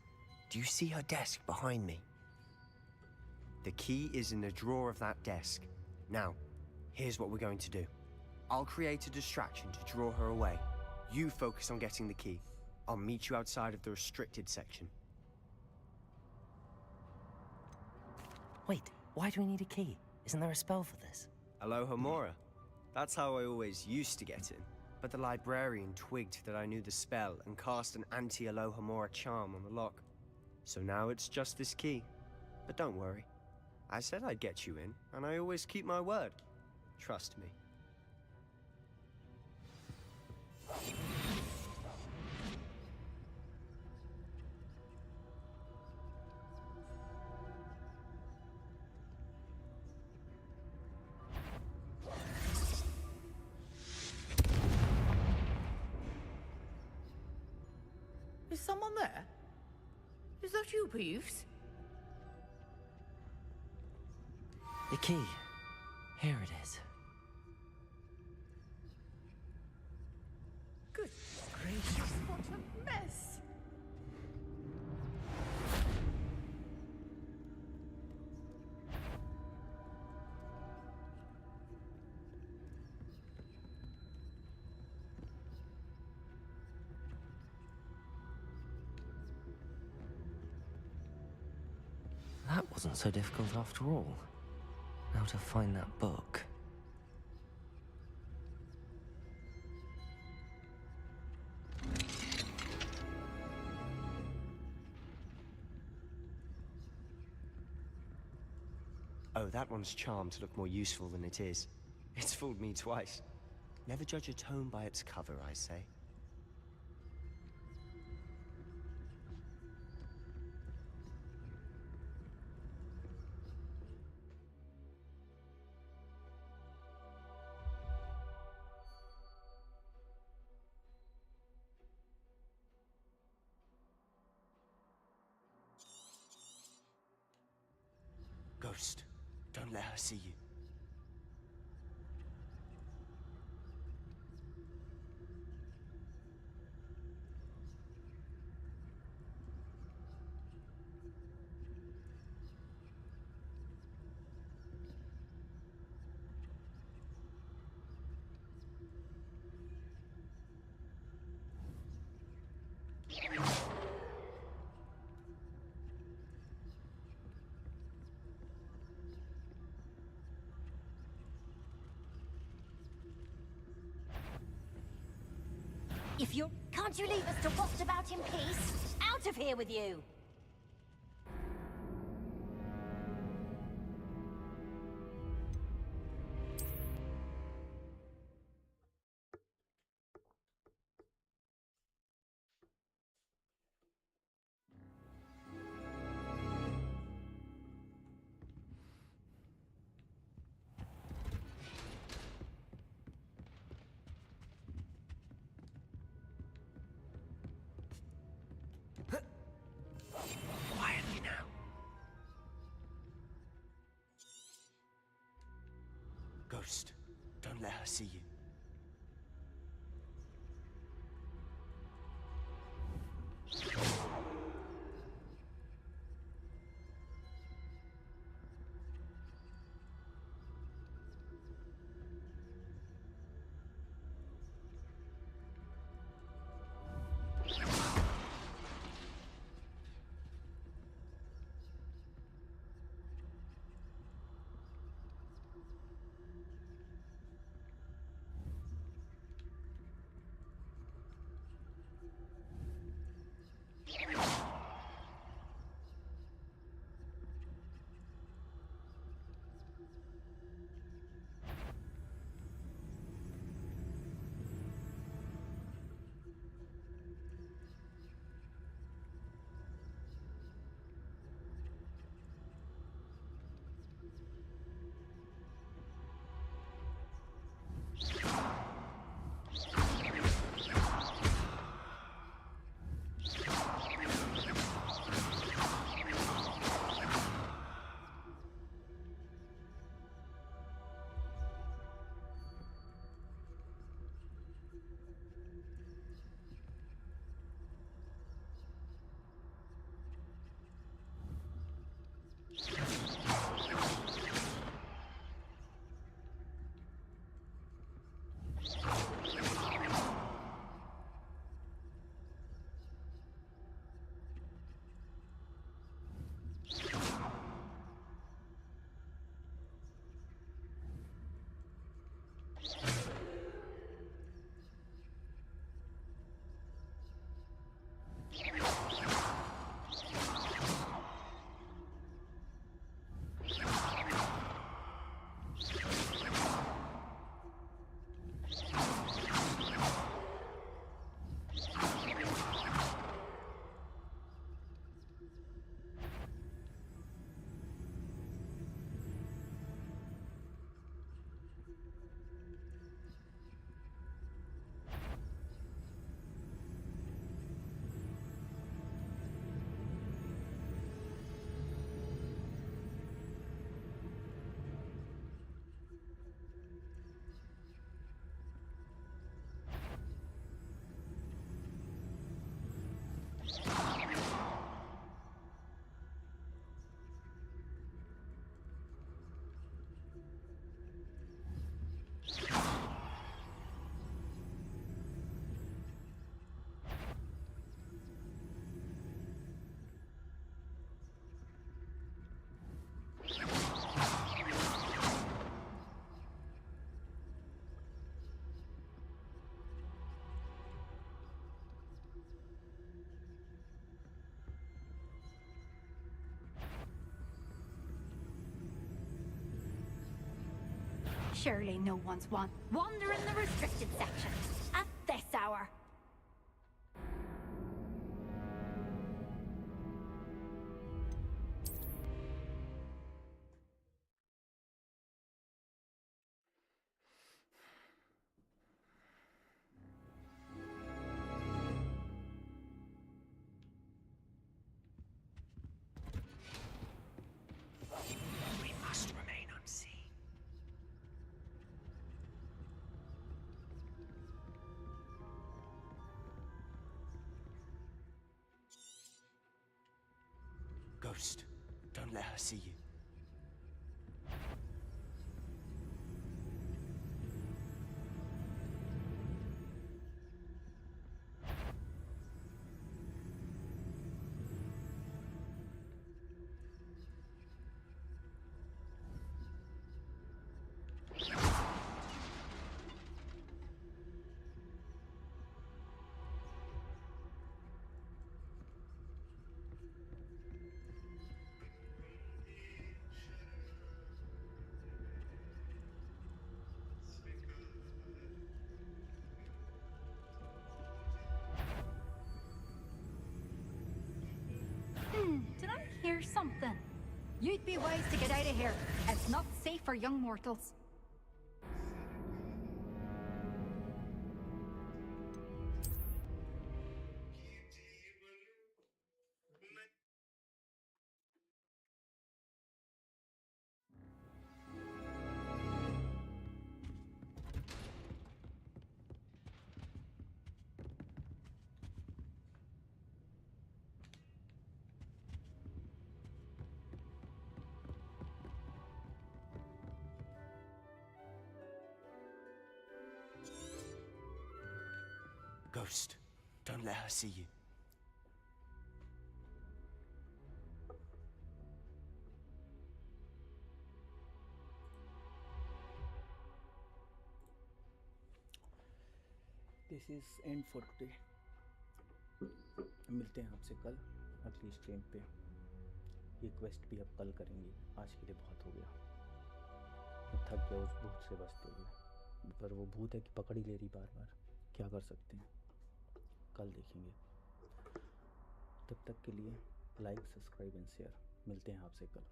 Do you see her desk behind me? The key is in the drawer of that desk. Now, here's what we're going to do. I'll create a distraction to draw her away. You focus on getting the key. I'll meet you outside of the restricted section. Wait, why do we need a key? Isn't there a spell for this? Alohomora. That's how I always used to get in. But the librarian twigged that I knew the spell and cast an anti-Alohomora charm on the lock. So now it's just this key. But don't worry. I said I'd get you in, and I always keep my word. Trust me. Is someone there? Is that you, Peeves? The key. Here it is. Good gracious, what a mess! That wasn't so difficult after all. Now to find that book. Oh, that one's charmed to look more useful than it is. It's fooled me twice. Never judge a tome by its cover, I say. Ghost, don't let her see you. If you... Can't you leave us to waft about in peace? Out of here with you! Quietly now. Ghost, don't let her see you. Surely no one's wandering the restricted section at this hour. We must remain unseen. Ghost, don't let her see you. Did I hear something? You'd be wise to get out of here. It's not safe for young mortals. Ghost, don't let her see you. This is and for today. मिलते हैं आपसे कल अगली stream पे। ये quest भी अब कल करेंगे, आज के लिए बहुत हो गया। मैं थक गया उस भूत से बचते हुए, पर वो भूत है कि पकड़ ही ले रही बार बार, क्या कर सकते हैं। कल देखेंगे। तब तक के लिए लाइक, सब्सक्राइब एंड शेयर। मिलते हैं आपसे कल।